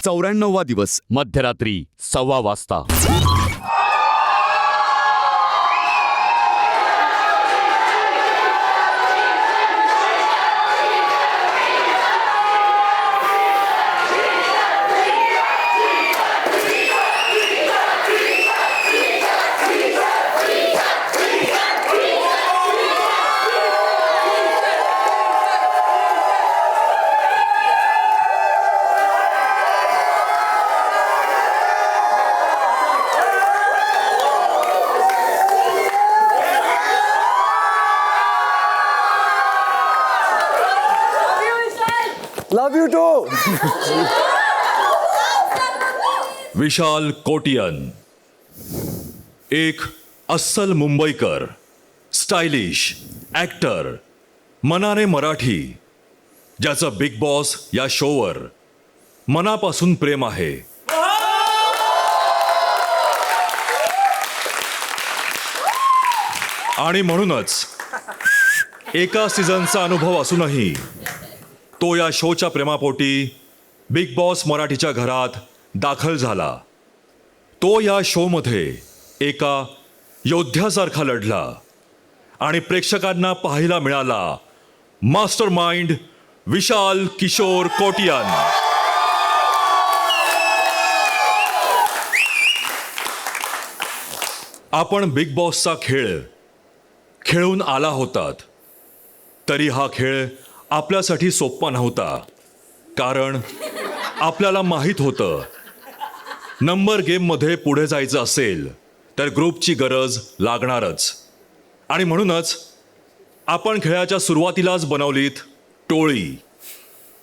94वा दिवस मध्यरात्री 1:15 वाजता. लव यू टू. विशाल कोटियन, एक अस्सल मुंबईकर, स्टायलिश ॲक्टर, मनाने मराठी, ज्याचं बिग बॉस या शोवर मनापासून प्रेम आहे. आणि म्हणूनच एका सीझनचा अनुभव असूनही तो या शोच्या प्रेमापोटी बिग बॉस मराठीच्या घरात दाखल झाला. तो या शोमध्ये एका योद्ध्यासारखा लढला आणि प्रेक्षकांना पाहायला मिळाला मास्टर माइंड विशाल किशोर कोटियन. आपण बिग बॉसचा खेळ खेळून आला होतात, तरी हा खेळ आपल्यासाठी सोपा नव्हता. कारण आपल्याला माहीत होतं, नंबर गेममध्ये पुढे जायचं असेल तर ग्रुपची गरज लागणारच. आणि म्हणूनच आपण खेळाच्या सुरुवातीलाच बनवलीत टोळी,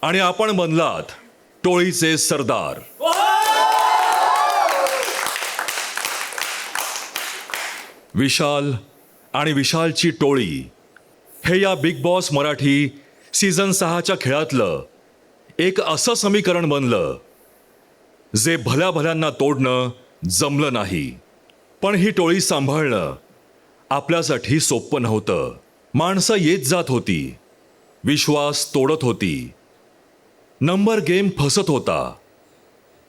आणि आपण बनलात टोळीचे सरदार. विशाल आणि विशालची टोळी हे या बिग बॉस मराठी सीझन 6च्या खेळातलं एक असं समीकरण बनलं जे भल्या भल्यांना तोडणं जमलं नाही. पण ही टोळी सांभाळणं आपल्यासाठी सोपं नव्हतं. माणसं येत जात होती, विश्वास तोडत होती, नंबर गेम फसत होता.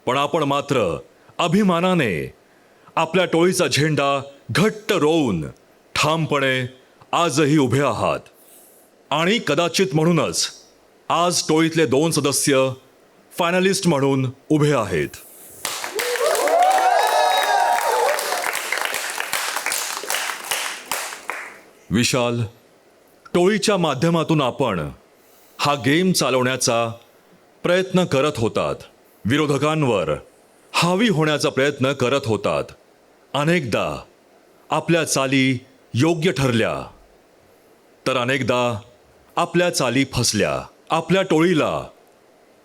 पण आपण मात्र अभिमानाने आपल्या टोळीचा झेंडा घट्ट रोवून ठामपणे आजही उभे आहात. आणि कदाचित म्हणूनच आज टोळीतले 2 सदस्य फायनलिस्ट म्हणून उभे आहेत. विशाल, टोळीच्या माध्यमातून आपण हा गेम चालवण्याचा प्रयत्न करत होतात. विरोधकांवर हावी होण्याचा प्रयत्न करत होतात. अनेकदा आपल्या चाली योग्य ठरल्या, तर अनेकदा आपल्या चाली फसल्या. आपल्या टोळीला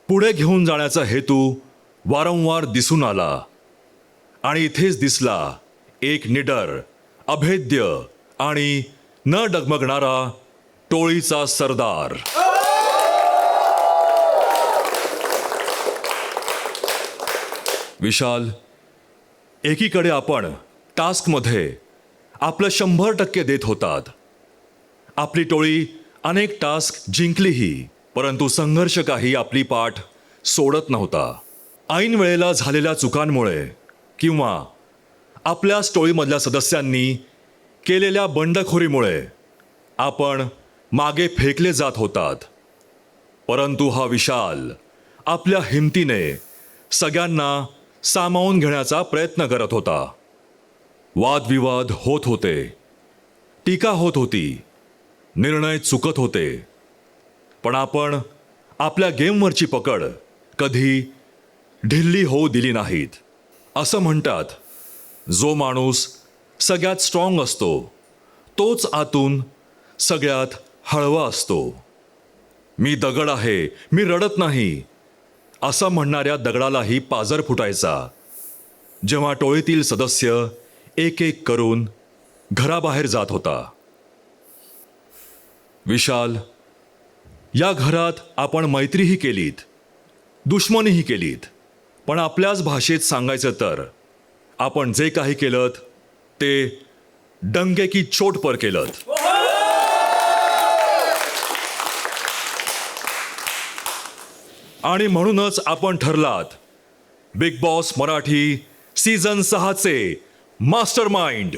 पुढे घेऊन जाण्याचा हेतू वारंवार दिसून आला. आणि इथेच दिसला एक निडर, अभेद्य आणि न डगमगणारा टोळीचा सरदार. विशाल, एकीकडे आपण टास्कमध्ये आपलं 100% देत होतात. आपली टोळी अनेक टास्क जिंकलीही, परंतु संघर्ष काही आपली पाठ सोडत नव्हता. ऐन वेळेला झालेल्या चुकांमुळे किंवा आपल्याच टोळीमधल्या सदस्यांनी केलेल्या बंडखोरीमुळे आपण मागे फेकले जात होतात. परंतु हा विशाल आपल्या हिमतीने सगळ्यांना सामावून घेण्याचा प्रयत्न करत होता. वादविवाद होत होते, टीका होत होती, निर्णय चुकत होते, पण आपण आपल्या गेमवरची पकड कधी ढिल्ली होऊ दिली नाहीत. असं म्हणतात, जो माणूस सगळ्यात स्ट्रॉंग असतो तोच आतून सगळ्यात हळवा असतो. मी दगड आहे, मी रडत नाही, असं म्हणणाऱ्या दगडालाही पाजर फुटायचा जेव्हा टोळीतील सदस्य एक एक करून घराबाहेर जात होता. विशाल, या घरात आपण मैत्रीही केलीत, दुश्मनीही केलीत, पण आपल्याच भाषेत सांगायचं तर आपण जे काही केलं ते डंगे की चोट पर केलं. आणि म्हणूनच आपण ठरलात बिग बॉस मराठी सीझन 6चे मास्टर माइंड.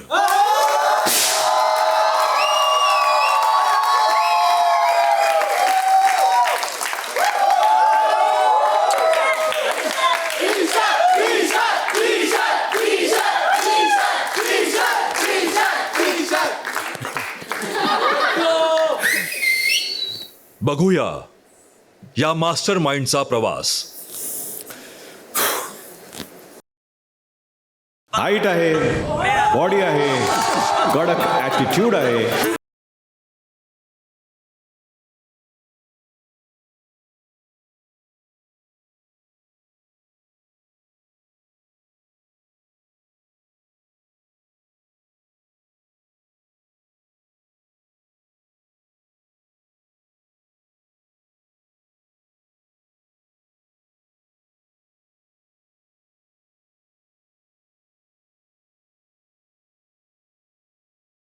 बघूया या मास्टर माइंडचा प्रवास. हाईट आहे, बॉडी आहे, कडक ॲटिट्यूड आहे.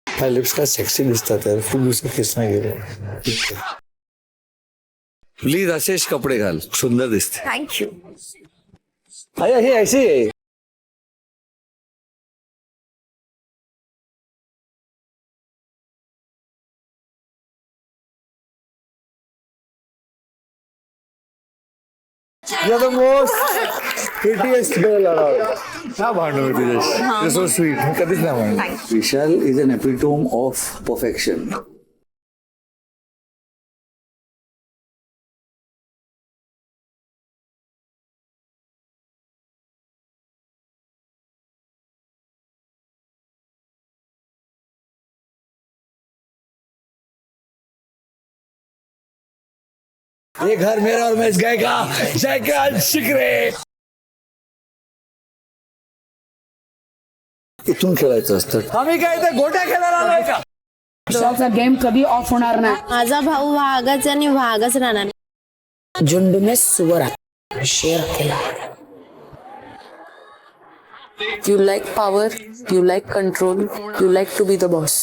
माझ्या लिप्स काय सेक्सी दिसतात यार, खूप दिवसात केस नाही गेले. प्लीज असेच कपडे घाल, सुंदर दिसते. थँक्यू. अरे हे ऐसे आहे. You're the most prettiest girl around. क्या भांडण तुझ्याशी. You're so sweet. मी कधीच नाही भांडण. विशाल is an epitome of perfection. ये घर मेरा और मैं इस गाय का जय का शिकरे. इथून खेळायचं असतं. आम्ही काय ते गोट्या खेळायला आलोय का. विशालचा गेम कधी ऑफ होणार नाही. माझा भाऊ वाघच आणि वाघच राहणार. झुंड में सुअर शेर अकेला. You like power, you like control, you like to be the boss.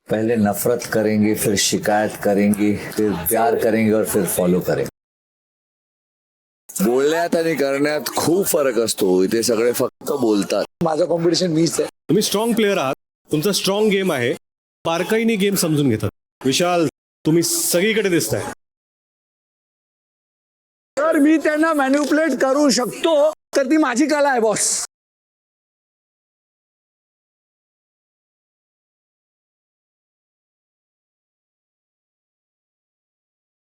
पहले नफरत करेंगे, फिर शिकायत करेंगे, फिर प्यार करेंगे और फिर फॉलो करेंगे. बोलण्यात आणि करण्यात खूप फरक असतो. इथे सगळे फक्त बोलतात. माझं कॉम्पिटिशन मीच आहे. तुम्ही स्ट्रॉंग प्लेअर आहात, तुमचा स्ट्रॉंग गेम आहे, बारकाईने गेम समजून घेतात. विशाल, तुम्ही सगळीकडे दिसताय. तर मी त्यांना मॅन्युप्युलेट करू शकतो, तर ती माझी कला आहे बॉस.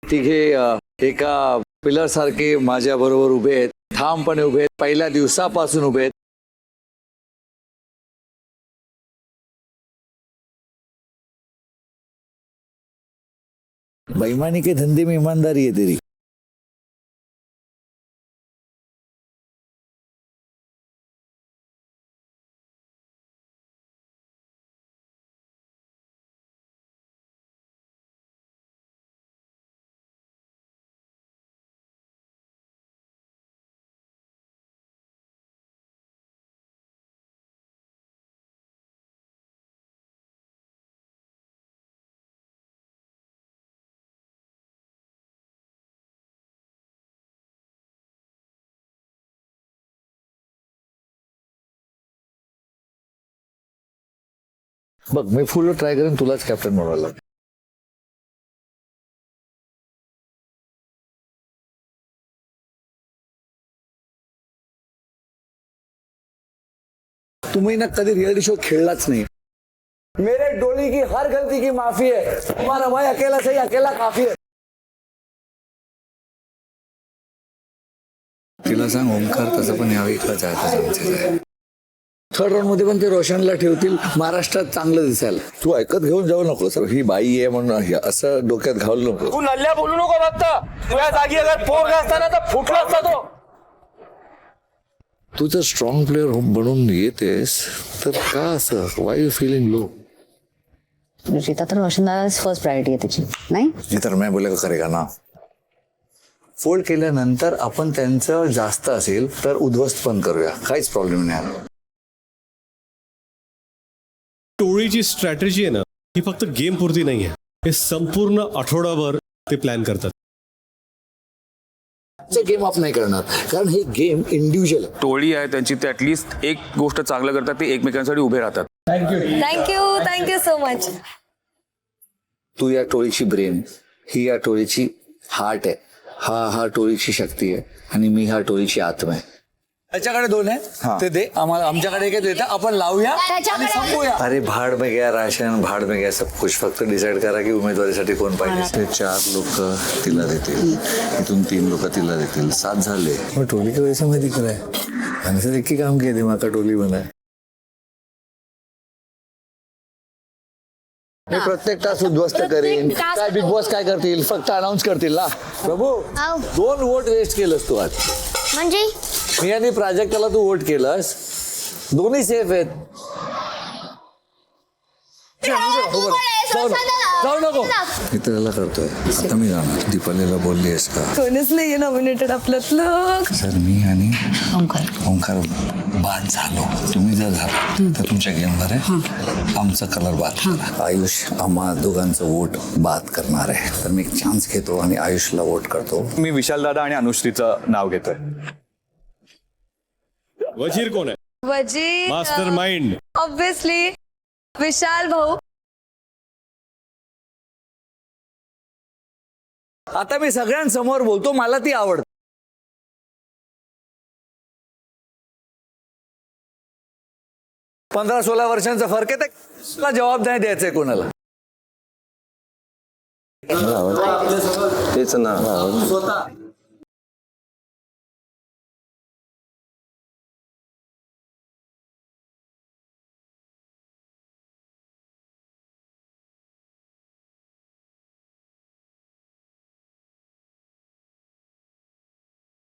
तिघे एका पिलर सारखे माझ्या बरोबर उभे आहेत, ठामपणे उभे आहेत, पहिल्या दिवसापासून उभे आहेत. बेईमानी के धंधे में ईमानदारी है तेरी. बघ, मी फुल ट्राय करेन तुलाच कॅप्टन बनवायला. तुम्ही ना कधी रियलिटी शो खेळलाच नाही. मेरे डोली की हर गलती की माफी है. तुम्हारा भाई अकेला सही, अकेला काफी है. तिला सांग ओमकार तसं पण यावेळी इकडं जायचं. थर्ड राऊंड मध्ये पण ते रोशनला ठेवतील महाराष्ट्रात चांगलं दिसायला. तू ऐकत घेऊन जाऊ नको सर, ही बाई आहे म्हणून असं डोक्यात घालू नको. तू नल्ल्या बोलू नको. बघता तुझ्या जागी अगर पोर असताना तर फुटला असता तो. तू जर स्ट्रॉंग प्लेअर बनून येतेस तर का असं, वाय यू फिलिंग लो. रुचिता तर रोशनदादा फर्स्ट प्रायोरिटी आहे त्याची, नाही. जी तर मैं बोले का करेगा ना. फोल्ड केल्यानंतर आपण त्यांचं जास्त असेल तर उद्ध्वस्त पण करूया, काहीच प्रॉब्लेम नाही. टोळीची स्ट्रॅटेजी आहे ना, ही फक्त गेम पुरती नाही आहे. हे संपूर्ण आठवडाभर ते प्लॅन करतात. गेम अप नाही करणार, कारण हे गेम इंडिव्हिज्युअल आहे. टोळी आहे त्यांची, ते ॲटलिस्ट एक गोष्ट चांगलं करतात, ते एकमेकांसाठी उभे राहतात. Thank you so much. तू या टोळीची ब्रेन, ही या टोळीची हार्ट आहे, हा टोळीची शक्ती आहे, आणि मी ह्या टोळीची आत्मा आहे. त्याच्याकडे 2 आहे, ते दे आम्हाला. आमच्याकडे एक देता, आपण लावूया आणि संपूया. अरे भाड में गया राशन, भाड में गया सब कुछ. फक्त डिसाईड करा की उमेदवारीसाठी कोण पाहिजे. ते 4 लोक तिला देतील, इथून 3 लोक तिला देतील, 7 झाले. मग टोली के वैसे मध्ये कराय आणि सर एक काम किया दिमाग का टोली बनाय. मी प्रत्येक तास उद्ध्वस्त करेन. काय बिग बॉस काय करतील, फक्त अनाऊन्स करतील ना. प्रभू 2 वोट वेस्ट केलंस तू आज. म्हणजे मी आणि प्राजक्ताला तू वोट केलंस, दोन्ही सेफ आहेत. जाऊ नको. मित्राला करतोय, आता मी जाणार. दीपालीला बोलली आहेस का? कोणीच नाहीये नॉमिनेटेड आपल्यातलं. सर मी आणि ओंकार बाद झालो. तुम्ही जर झाला तर तुमच्या गेमवर आहे, आमचा कलर बाद. आयुष आम्हा दोघांचं वोट बाद करणार आहे, तर मी एक चान्स घेतो आणि आयुषला वोट करतो. मी विशाल दादा आणि अनुश्रीचं नाव घेतोय. वजीर कोण आहे? वजीर मास्टर माइंड. ऑब्विसली विशाल भाऊ. आता मी सगळ्यांसमोर बोलतो, मला ती आवडते. 15-16 वर्षांचा फरक आहे, त्याला जबाब नाही द्यायचंय कोणाला. तेच ना.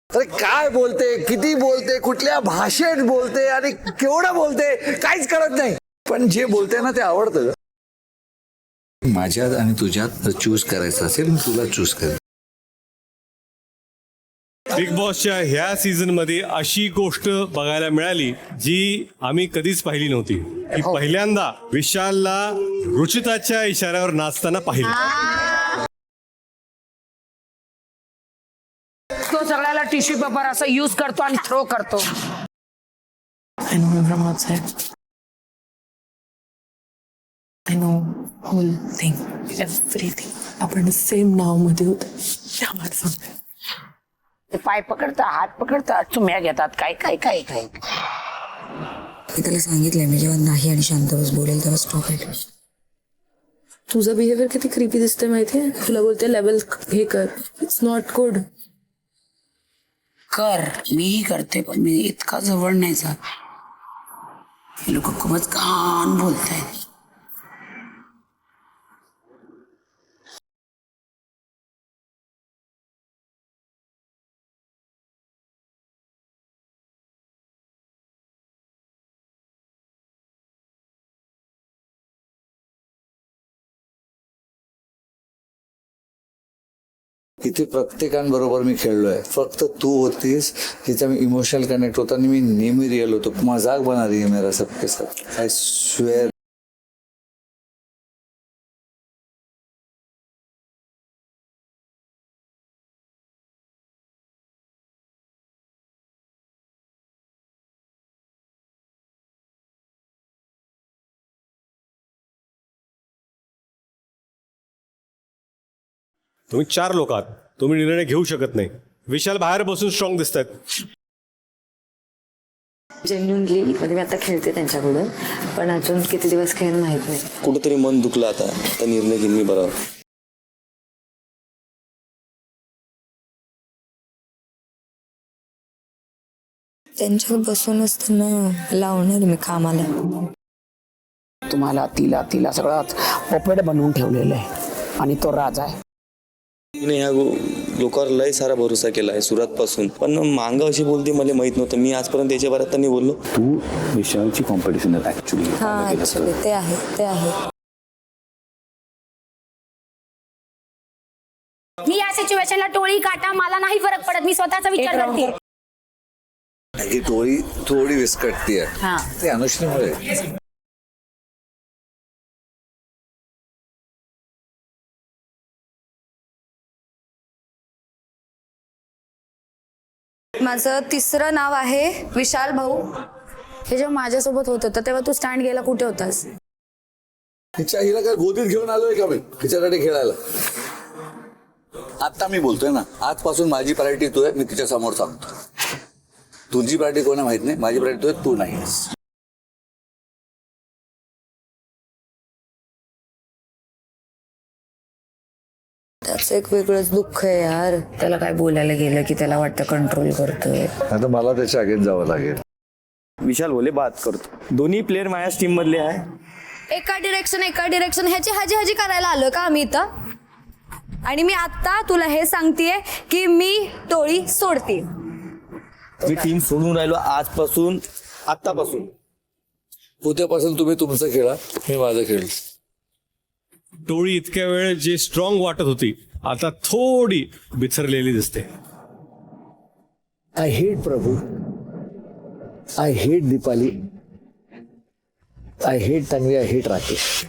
अरे काय बोलते, किती बोलते, कुठल्या भाषेत बोलते आणि केवढं बोलते, काहीच कळत नाही. पण जे बोलते ना ते आवडतं. माझ्यात आणि तुझ्यात चूज करायचं असेल, मी तुला चूज करेन. बिग बॉसच्या ह्या सीझन मध्ये अशी गोष्ट बघायला मिळाली जी आम्ही कधीच पाहिली नव्हती. की पहिल्यांदा विशालला रुचिताच्या इशाऱ्यावर नाचताना पाहिलं. तो सगळ्याला टिश्यू पेपर असं यूज करतो आणि थ्रो करतो. I know whole thing, everything. आपण सेम नाव मध्ये होत, त्यामुळे सांगते. ते पाय पकडतात, हात पकडतात, चुम्या घेतात, काय काय काय काय. मी त्याला सांगितलंय, मी जेव्हा नाही आणि शांत बस बोलेल तेव्हा स्टॉप आहे. तुझं बिहेवियर किती क्रिपी दिसतंय माहितीये. तुला बोलते लेवल हे कर, इट्स नॉट गुड. कर, मीही करते, पण मी इतका जवळ नाही जात. हे लोक खूपच घाण बोलतायत. इथे प्रत्येकांबरोबर मी खेळलोय, फक्त तू होतीस तिचा मी इमोशनल कनेक्ट होता आणि मी नेहमी रिअल होतो. मजाक बना रही है मेरा सबके साथ, आय स्वेअर. तुम्ही 4 लोक आहात, तुम्ही निर्णय घेऊ शकत नाही. विशाल बाहेर बसून स्ट्रॉंग दिसत आहेत. जेन्युनली म्हणजे मी आता खेळते त्यांच्याकडून, पण अजून किती दिवस खेळ माहित नाही. कुठेतरी मन दुखलं आता निर्णय घेईन मी बरोबर. त्यांच्यावर बसूनच त्यांना लावणार मी कामाला. तुम्हाला तिला तिला सगळं पोपेट बनवून ठेवलेलं आहे आणि तो राजा आहे. तिने ह्या लोकांवर लय सारा भरोसा केला आहे सुरुवातपासून, पण मांग अशी बोलते मला माहित नव्हतं. मी आजपर्यंत त्याच्या बारात त्यांनी बोललो. तू विशालची कॉम्पिटिशन आहे ऍक्च्युली. हा ऍक्च्युली ते आहे. मी या सिच्युएशनला टोळी काटा मला नाही फरक पडत. मी स्वतःचा विचार करते. ही टोळी थोडी विस्कटतीये, ते अनुष्णीमुळे. माझं तिसरं नाव आहे विशाल भाऊ. हे जेव्हा माझ्यासोबत होत होतं तेव्हा तू स्टँड गेला कुठे होतास? हिच्या हिला काय गोदीत घेऊन आलोय का मी तिच्यासाठी खेळायला? आता मी बोलतोय ना, आजपासून माझी प्रायोरिटी तू आहे. मी तिच्या समोर सांगतो, तुझी प्रायोरिटी कोणा माहित नाही, माझी प्रायोरिटी तू आहे, तू नाहीस. त्याचं एक वेगळंच दुःख आहे यार. त्याला काय बोलायला गेलं की त्याला वाटतं कंट्रोल करतोय. आता मला त्याच्या आगेत जावं लागेल. विशाल बोले बात करतो. दोन्ही प्लेअर माझ्याच टीम मधले आहे. एका डिरेक्शन ह्याची हाजी करायला आलो का आम्ही इथं? आणि मी आता तुला हे सांगतेय की मी टोळी सोडते. मी टीम सोडून राहिलो आजपासून, आत्तापासून. उद्यापासून तुम्ही तुमचं खेळा, मी माझं खेळ. टोळी इतक्या वेळ जी स्ट्रॉंग वाटत होती आता थोडी बिथरलेली दिसते. I hate Prabhu, I hate Deepali, I hate Tanvi, I hate Rakesh.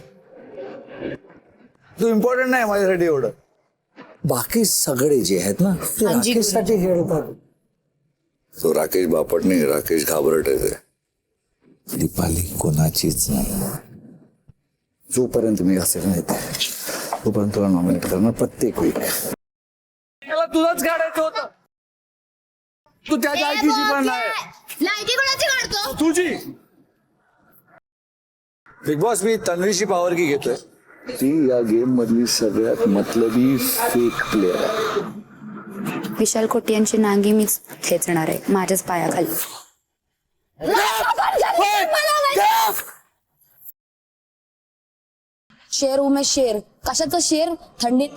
तू इम्पॉर्टंट नाही माझ्यासाठी एवढं. बाकी सगळे जे आहेत ना ते राकेशसाठी खेळतात. तो राकेश बापट नाही, राकेश घाबरट आहे. दीपाली कोणाचीच नाही. जोपर्यंत मी असेल नाही तोपर्यंत तुला नॉमिनेट करणार प्रत्येक वीक. त्याला तुलाच काढायचं होतं. तू त्याच्या आयकीची पण नाही. लायकी कोणाची काढतो? तुझी. बिग बॉस, मी तन्वीची पावर की घेतोय. ती या गेम मधली सगळ्यात मतलबी फेक प्लेअर आहे. विशाल कोटी यांची नांगी मीच खेचणार आहे माझ्याच पायाखाली. शेर उमे शेर. कशाचं शेर? थंडीत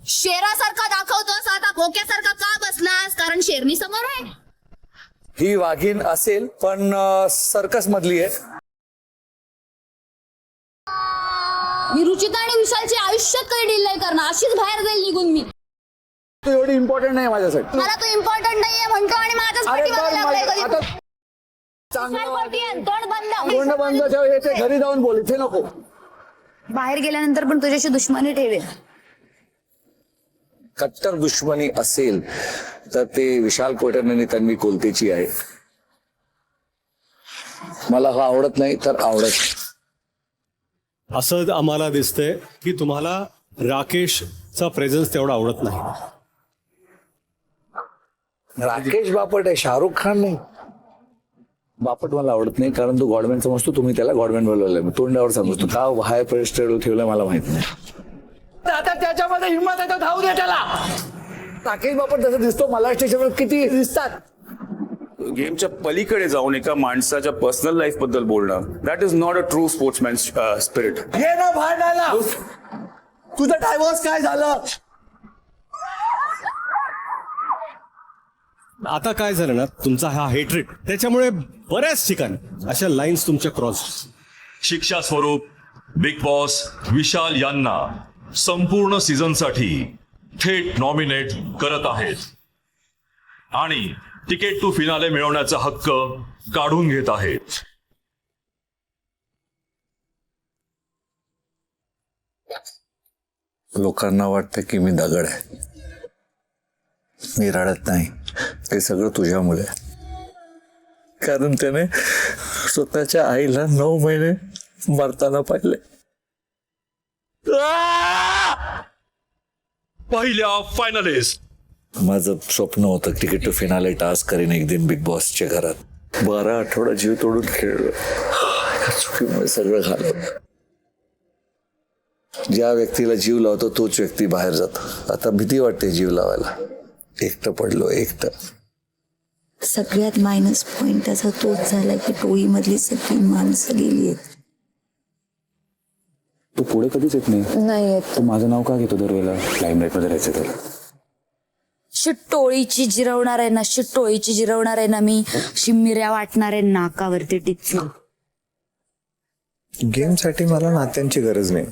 शेरासारखा दाखवतोस आता भोक्यासारखा का बसलास? कारण शेरनी समोर आहे. ही वाघीण असेल पण सर्कस मधली आहे. मी रुचिता आणि विशालची आयुष्यात कधी डील नाही करणार. अशीच बाहेर जाईल निघून मी. तू एवढी इम्पॉर्टंट नाही माझ्यासाठी. मला तो इम्पॉर्टंट नाहीये म्हणतो आणि माझ्याच पाठीमागे लागलाय कधी. आता विशाल कोटी आहे, तोंड बंद. तोंड बंद ठेव. येते घरी जाऊन बोल, इथे नको. बाहेर गेल्यानंतर पण तुझ्याशी दुश्मनी ठेवेल. कट्टर दुश्मनी असेल तर ते विशाल कोटन आणि तन्वी कोलतेची आहे. मला हा आवडत नाही तर आवडत. असं आम्हाला दिसतंय की तुम्हाला राकेशचा प्रेझेन्स तेवढा आवडत नाही. राकेश बापट आहे, शाहरुख खान नाही. बापट मला आवडत नाही कारण तो गॉडमॅन समजतो. तुम्ही त्याला गॉडमॅन बोलवलंय, मी तोंडावर समजतो. का हाय प्रेस्टेड ठेवलंय मला माहित नाही. आता त्याच्यामध्ये हिंमत आहे तर धावू दे त्याला. राकेश बापट जसं दिसतो मला स्टेशनवर किती दिसतात. गेमच्या पलीकडे जाऊन एका माणसाच्या पर्सनल लाईफ बद्दल बोलणं, that is not a true sportsman spirit. हे ना भांडायला. तुझं डायव्हर्स काय झालं? आता काय झालं ना, तुमचा हा हेट्रेट त्याच्यामुळे बऱ्याच ठिकाणी अशा लाईन्स तुमच्या क्रॉस. शिक्षा स्वरूप बिग बॉस विशाल यांना संपूर्ण सीझनसाठी थेट नॉमिनेट करत आहेत आणि तिकीट टू फिनाले मिळवण्याचा हक्क काढून घेत आहेत. लोकांना वाटतं की मी दगड आहे, मी रडत नाही. ते सगळं तुझ्यामुळे. कारण त्याने स्वतःच्या आईला 9 महिने मरताना पाहिले. पहिल्या फायनलिस्ट. माझं स्वप्न होतं तिकीट टू फिनाले टास्क करीन एक दिन बिग बॉसच्या घरात. 12 आठवडा जीव तोडून खेळलो. चुकीमुळे सगळं घालवलं. ज्या व्यक्तीला जीव लावतो तोच व्यक्ती बाहेर जातो. आता भीती वाटते जीव लावायला. एकटं पडलो, एकटं. सगळ्यात मायनस पॉइंट त्याचा तोच झाला की टोळीमधली सगळी माणसं गेली आहेत. तू पुढे कधीच येत नाही. नाही येत. तू माझं नाव का घेतो दरवेळेला लाईमलाईट मध्ये राहायचं तर? टोळीची जिरवणार आहे ना, टोळीची जिरवणार आहे ना मी. शिमिऱ्या वाटणार आहे नाकावरती टिचून. गेमसाठी मला नात्यांची गरज नाही,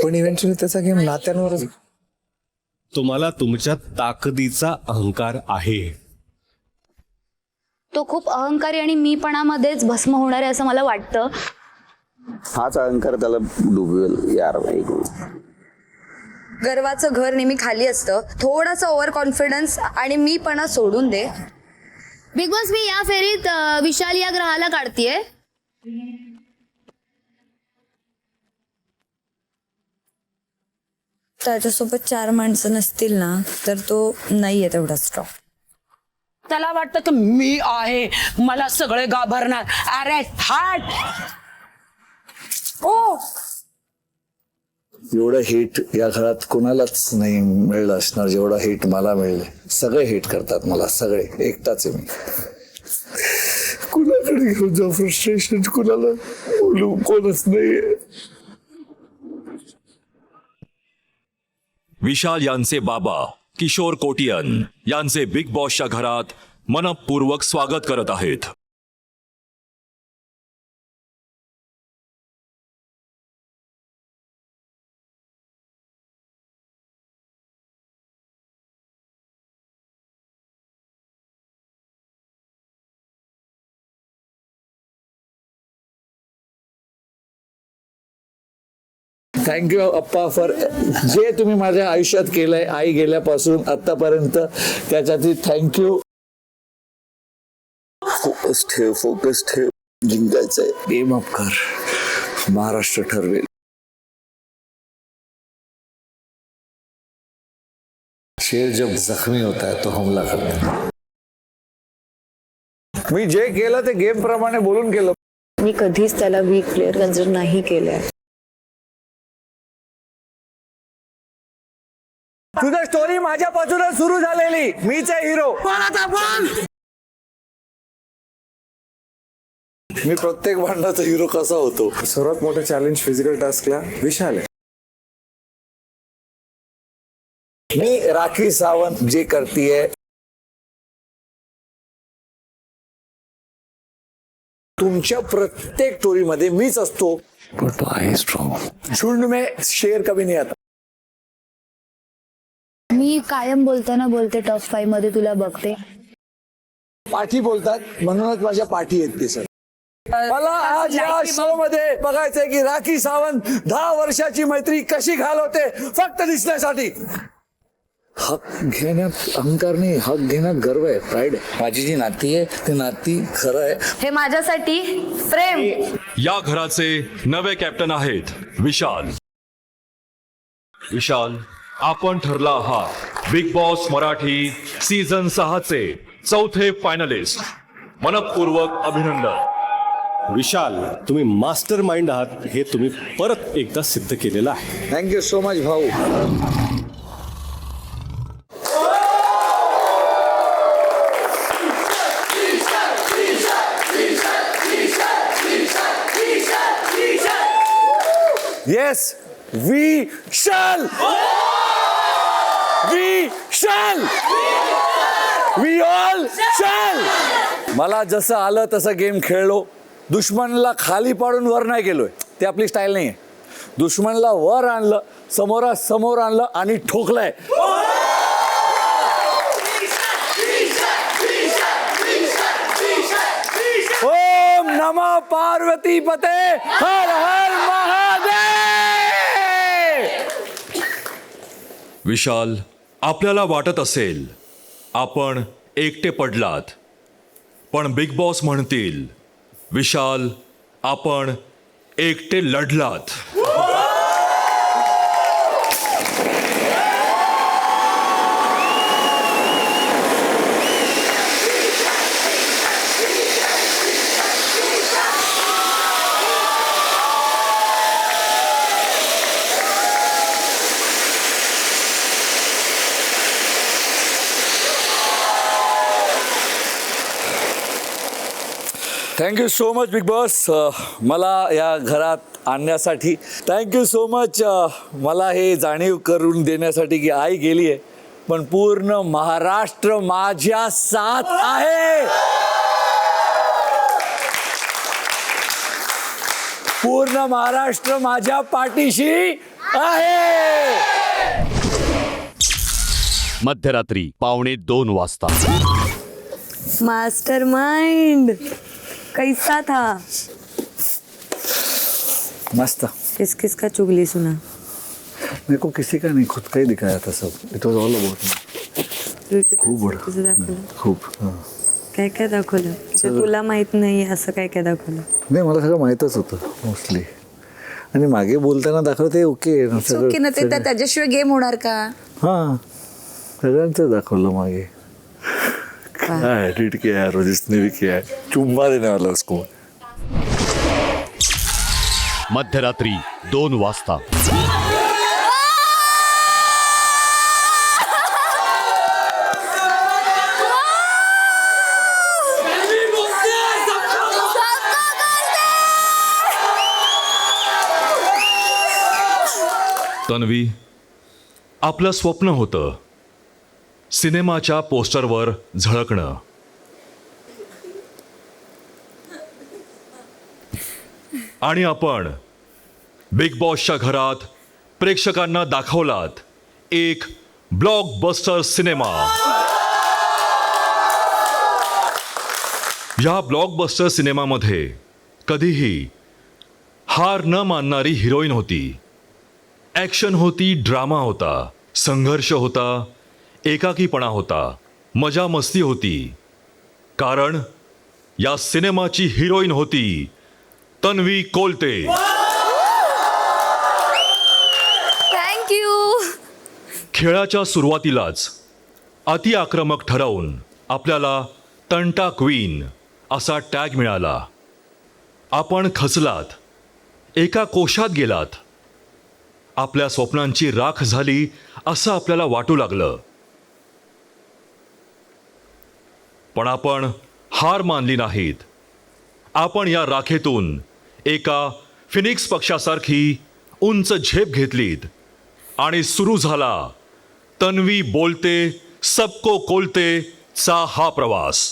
पण इव्हेंच्युअली त्याचा गेम नात्यांवरच. तुम्हाला तुमच्या ताकदीचा अहंकार आहे. तो खूप अहंकारी आणि मीपणामध्येच भस्म होणार आहे असं मला वाटतं. हाच अहंकार त्याला डुबवेल यार. गर्वाचं घर नेहमी खाली असतं. थोडासा ओव्हर कॉन्फिडन्स आणि मीपणा सोडून दे. बिग बॉस, मी या फेरीत विशाल या ग्रहाला काढतीये. त्याच्यासोबत 4 माणसं नसतील ना तर तो नाहीये तेवढा स्ट्रॉंग. त्याला वाटतं की मी आहे, मला सगळे घाबरणार. अरे थाट. ओ एवढं हिट या घरात कोणालाच नाही मिळलं असणार जेवढं हिट मला मिळले. सगळे हिट करतात मला, सगळे. एकटाच आहे मी. कुणाकडे घेऊन जाऊ फ्रस्ट्रेशन, कुणाला बोलू, कोणच नाही. विशाल यांचे बाबा किशोर कोटियन यांचे बिग बॉसच्या घरात मनपूर्वक स्वागत करत आहेत. थँक्यू अप्पा फॉर जे तुम्ही माझ्या आयुष्यात केलंय आई गेल्यापासून आतापर्यंत, त्याच्यासाठी थँक्यू. फोकस ठेव, जिंकायचंय. गेम अप कर, महाराष्ट्र ठरवेल. शेर जब जख्मी होता है तो हमला करता है. मी जे केलं ते गेम प्रमाणे बोलून केलं. मी कधीच त्याला वीक प्लेअर कन्सिडर नाही केलंय. तुझं स्टोरी माझ्यापासूनच सुरू झालेली. मीच आहे हिरो. मी प्रत्येक भांडणाचा हिरो कसा होतो. सर्वात मोठं चॅलेंज फिजिकल टास्कला विशाल आहे. मी राखी सावंत जे करतीये, तुमच्या प्रत्येक स्टोरीमध्ये मीच असतो. पण तो आहे स्ट्रॉंग. झुंड में शेर कभी नहीं आता. मी कायम बोलताना बोलते टॉप 5 मध्ये तुला बघते. पाठी बोलतात म्हणूनच माझ्या पाठी येत ते. सर मला आज या शो मध्ये बघायचंय की राखी सावंत 10 वर्षाची मैत्री कशी घालवते फक्त दिसण्यासाठी. हक घेण्यात अहंकार नाही, हक घेण्यात गर्व आहे, प्राईड आहे. माझी जी नाती आहे ती नाती खरं आहे. हे माझ्यासाठी प्रेम. या घराचे नवे कॅप्टन आहेत विशाल. विशाल, आपण ठरला आहात बिग बॉस मराठी सीझन 6 चे 4थे फायनलिस्ट. मनपूर्वक अभिनंदन. विशाल, तुम्ही मास्टर माइंड आहात हे तुम्ही परत एकदा सिद्ध केलेलं आहे. थँक्यू सो मच भाऊ. Yes, we shall. We shall. We all shall. मला जसं आलं तसं गेम खेळलो. दुश्मनला खाली पाडून वर नाही गेलोय, ते आपली स्टाईल नाही आहे. दुश्मनला वर आणलं, समोर आणलं आणि ठोकलंय. ओम नमः पार्वती पते, हर हर महादेव. विशाल, आपल्याला वाटत असेल आपण एकटे पडलात, पण बिग बॉस म्हणतील विशाल आपण एकटे लढलात. Thank you so much Bigg Boss, मला या घरात आणण्यासाठी. थँक्यू सो मच मला हे जाणीव करून देण्यासाठी की आई गेली आहे पण पूर्ण महाराष्ट्र माझ्या साथ आहे. पूर्ण महाराष्ट्र माझ्या पाठीशी आहे. मध्यरात्री 1:45 वाजता. मास्टर माइंड कैसा था. मस्त. किस किस का चुगली सुना. मेरे को किसी का नहीं, खुद का ही दिखाया था सब. इट वॉज ऑल अबाउट खूप बरं. खूप हां. काय काय दाखवलं तुला माहित नाही असं काय काय दाखवलं नाही, मला सगळं माहीतच होतं मोस्टली. आणि मागे बोलताना दाखवते ओके ओके ना, ते त्याच्याशिवाय गेम होणार का? हां, सगळ्यांचं दाखवलं मागे. काय एडिट किया है रोजित ने भी किया है. चुम्मा देने वाला उसको. मध्यरात्री 2 वाजता. तन्वी, आपलं स्वप्न होतं सिनेमाच्या पोस्टरवर झळकणं. आणि आपण बिग बॉसच्या घरात प्रेक्षकांना दाखवलात एक ब्लॉकबस्टर सिनेमा. या ब्लॉकबस्टर सिनेमामध्ये कधीही हार न मानणारी हिरोईन होती. ॲक्शन होती, ड्रामा होता, संघर्ष होता, एकाकीपणा होता, मजा मस्ती होती. कारण या सिनेमाची हिरोईन होती तन्वी कोलते. थँक्यू. खेळाच्या सुरुवातीलाच अति आक्रमक ठरवून आपल्याला तंटा क्वीन असा टॅग मिळाला. आपण खचलात, एका कोशात गेलात, आपल्या स्वप्नांची राख झाली असं आपल्याला वाटू लागलं. पण आपण हार मानली नाहीत. आपण या राखेतून एका फिनिक्स पक्षासारखी उंच झेप घेतलीत आणि सुरू झाला तन्वी बोलते सबको कोलते चा हा प्रवास.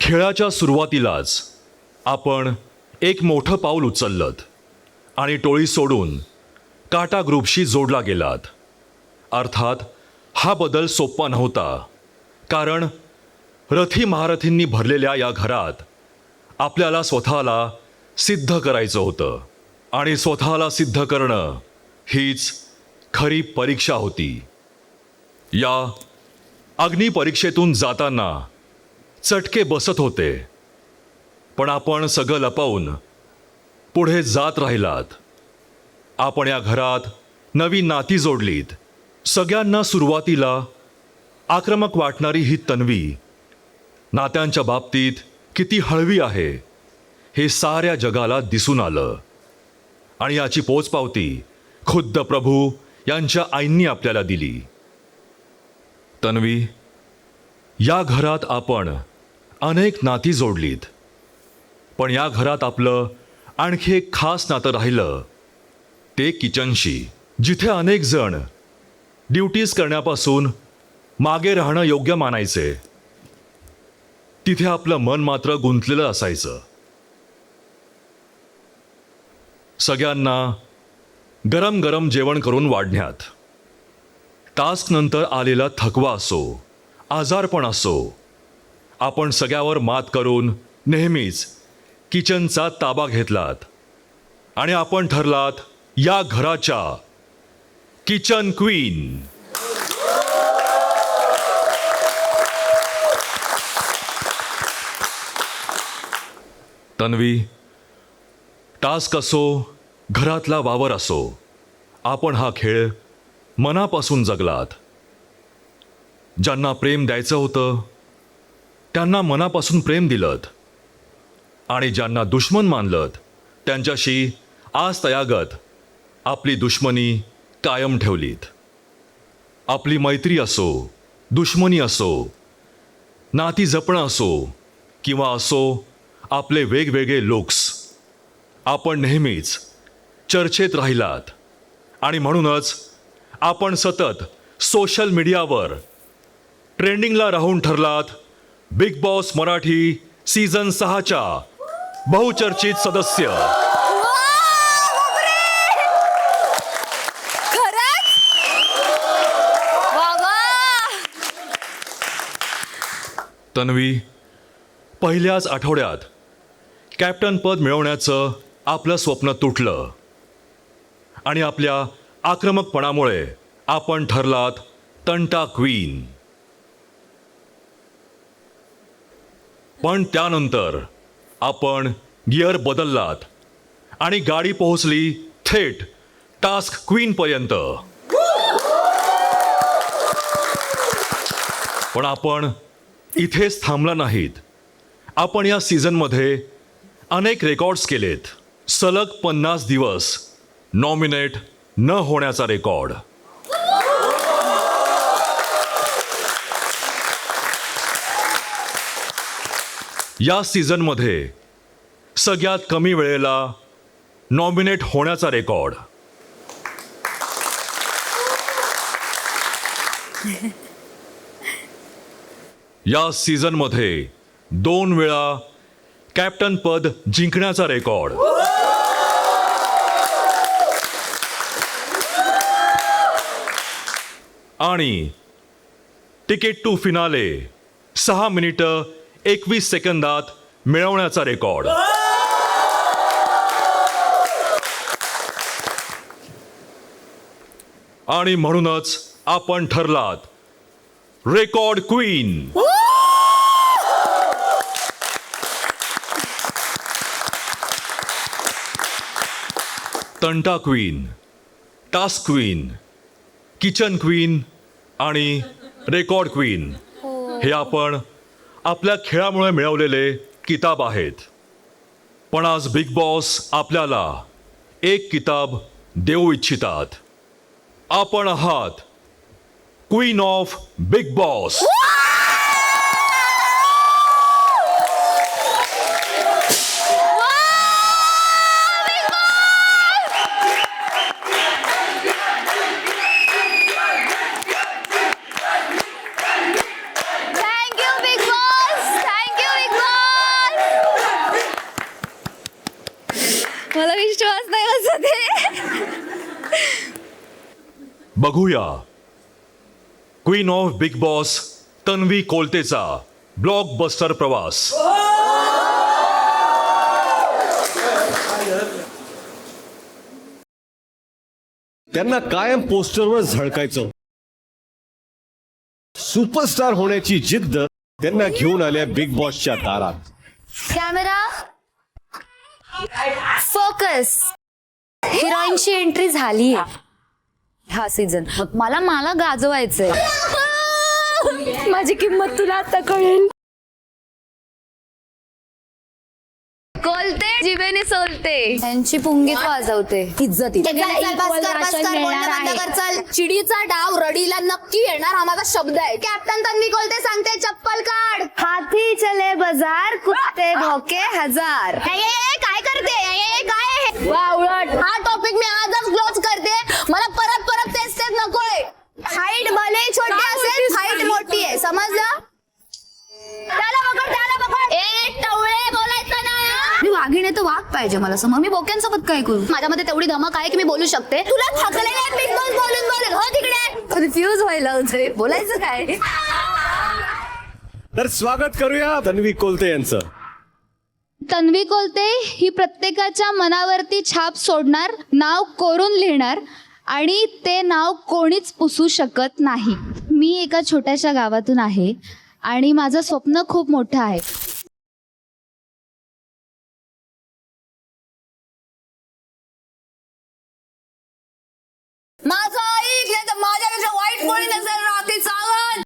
खेळाच्या सुरुवातीलाच आपण एक मोठं पाऊल उचललत आणि टोळी सोडून काटा ग्रुपशी जोडला गेलात. अर्थात हा बदल सोपा नव्हता, कारण रथी महारथींनी भरलेल्या या घरात आपल्याला स्वतःला सिद्ध करायचं होतं. आणि स्वतःला सिद्ध करणं हीच खरी परीक्षा होती. या अग्निपरीक्षेतून जाताना चटके बसत होते, पण आपण सगळं लपवून पुढे जात राहिलात. आपण या घरात नवी नाती जोडलीत. सगळ्यांना सुरुवातीला आक्रमक वाटणारी ही तन्वी नात्यांच्या बाबतीत किती हळवी आहे हे साऱ्या जगाला दिसून आलं. आणि याची पोचपावती खुद्द प्रभू यांच्या आईंनी आपल्याला दिली. तन्वी, या घरात आपण अनेक नाती जोडलीत, पण या घरात आपलं आणखी एक खास नातं राहिलं, ते किचनशी. जिथे अनेक जण ड्युटीज करण्यापासून मागे राहणं योग्य मानायचे, तिथे आपलं मन मात्र गुंतलेलं असायचं. सगळ्यांना गरम गरम जेवण करून वाढण्यात, टास्कनंतर आलेला थकवा असो, आजारपण असो, आपण सगळ्यावर मात करून नेहमीच किचनचा ताबा घेतलात आणि आपण ठरलात या घराच्या किचन क्वीन. तन्वी, टास्क असो, घरातला वावर असो, आपण हा खेळ मनापासून जगलात. ज्यांना प्रेम द्यायचं होतं त्यांना मनापासून प्रेम दिलत, आणि ज्यांना दुश्मन मानलत त्यांच्याशी आजतयागत आपली दुश्मनी कायम ठेवलीत. आपली मैत्री असो, दुश्मनी असो, नाती जपणं असो, किंवा असो आपले वेगवेगळे लुक्स, आपण नेहमीच चर्चेत राहिलात. आणि म्हणूनच आपण सतत सोशल मीडियावर ट्रेंडिंगला राहून ठरलात बिग बॉस मराठी सीझन 6च्या बहुचर्चित सदस्य. तन्वी, पहिल्याच आठवड्यात कॅप्टन पद मिळवण्याचं आपलं स्वप्न तुटलं आणि आपल्या आक्रमकपणामुळे आपण ठरलात तंटा क्वीन. पण त्यानंतर आपण गिअर बदललात आणि गाडी पोहोचली थेट टास्क क्वीन पर्यंत. पण आपण इथेच थांबला नाहीत. आपण या सीझनमध्ये अनेक रेकॉर्ड्स केलेत. सलग 50 दिवस नॉमिनेट न होण्याचा रेकॉर्ड. या सीझनमध्ये सगळ्यात कमी वेळेला नॉमिनेट होण्याचा रेकॉर्ड. या सीझनमध्ये 2 वेळा कॅप्टन पद जिंकण्याचा रेकॉर्ड. आणि तिकीट टू फिनाले 6 मिनिटं 21 सेकंदात मिळवण्याचा रेकॉर्ड. आणि म्हणूनच आपण ठरलात रेकॉर्ड क्वीन. तंटा queen, task queen, kitchen queen आणि रेकॉर्ड क्वीन हे आपण आपल्या खेळामुळे मिळवलेले किताब आहेत. पण आज बिग बॉस आपल्याला एक किताब देऊ इच्छितात. आपण आहात queen of Bigg Boss. Thank you Bigg Boss, thank you Bigg Boss. मला विश्वास नाही बसत आहे. बघूया queen of Bigg Boss Tanvi कोलतेचा ब्लॉकबस्टर प्रवास. त्यांना कायम पोस्टरवर झळकायचं. सुपरस्टार होण्याची जिद्द त्यांना घेऊन आल्या बिग बॉसच्या दारात. Camera focus. हिरोईनची एंट्री झालीये हा सीझन. मला गाजवायचंय. माझी किंमत तुला आता कळेल. कोलते जिभेने सोलते, त्यांची पुंगीत वाजवते. इज्जत चिडीचा डाव रडीला नक्की येणार हा माझा शब्द आहे. कॅप्टन तन्वी कोलते सांगते चप्पल काढ. हाथी चले बाजार, कुत्ते भोके हजार. काय करते काय वावळट. हा टॉपिक मी आजच क्लोज करते. मला परत परत तेच नकोय. हाईट भले छोटी असेल, हाईट मोठी आहे, समजलं. त्याला पकड. ए टवळे बोलायचं ना. मी वाघीण आहे तर वाघ पाहिजे मला समज. मी बोक्यांसोबत काय करू. माझ्यामध्ये तेवढी धमक आहे की मी बोलू शकते. तुला थकले नाही बिग बॉस बोलून हो तिकडे. कन्फ्यूज व्हायला होते. बोलायचं काय. तर स्वागत करूया तन्वी कोलते यांचं. तन्वी कोलते ही प्रत्येकाच्या मनावरती छाप सोडणार, नाव कोरून लिहिणार आणि ते नाव कोणीच पुसू शकत नाही. मी एका छोट्याशा गावातून आहे आणि माझं स्वप्न खूप मोठं आहे. माझं ऐक, माझ्यापेक्षा वाईट कोणी नसेल. रात्री सावंत.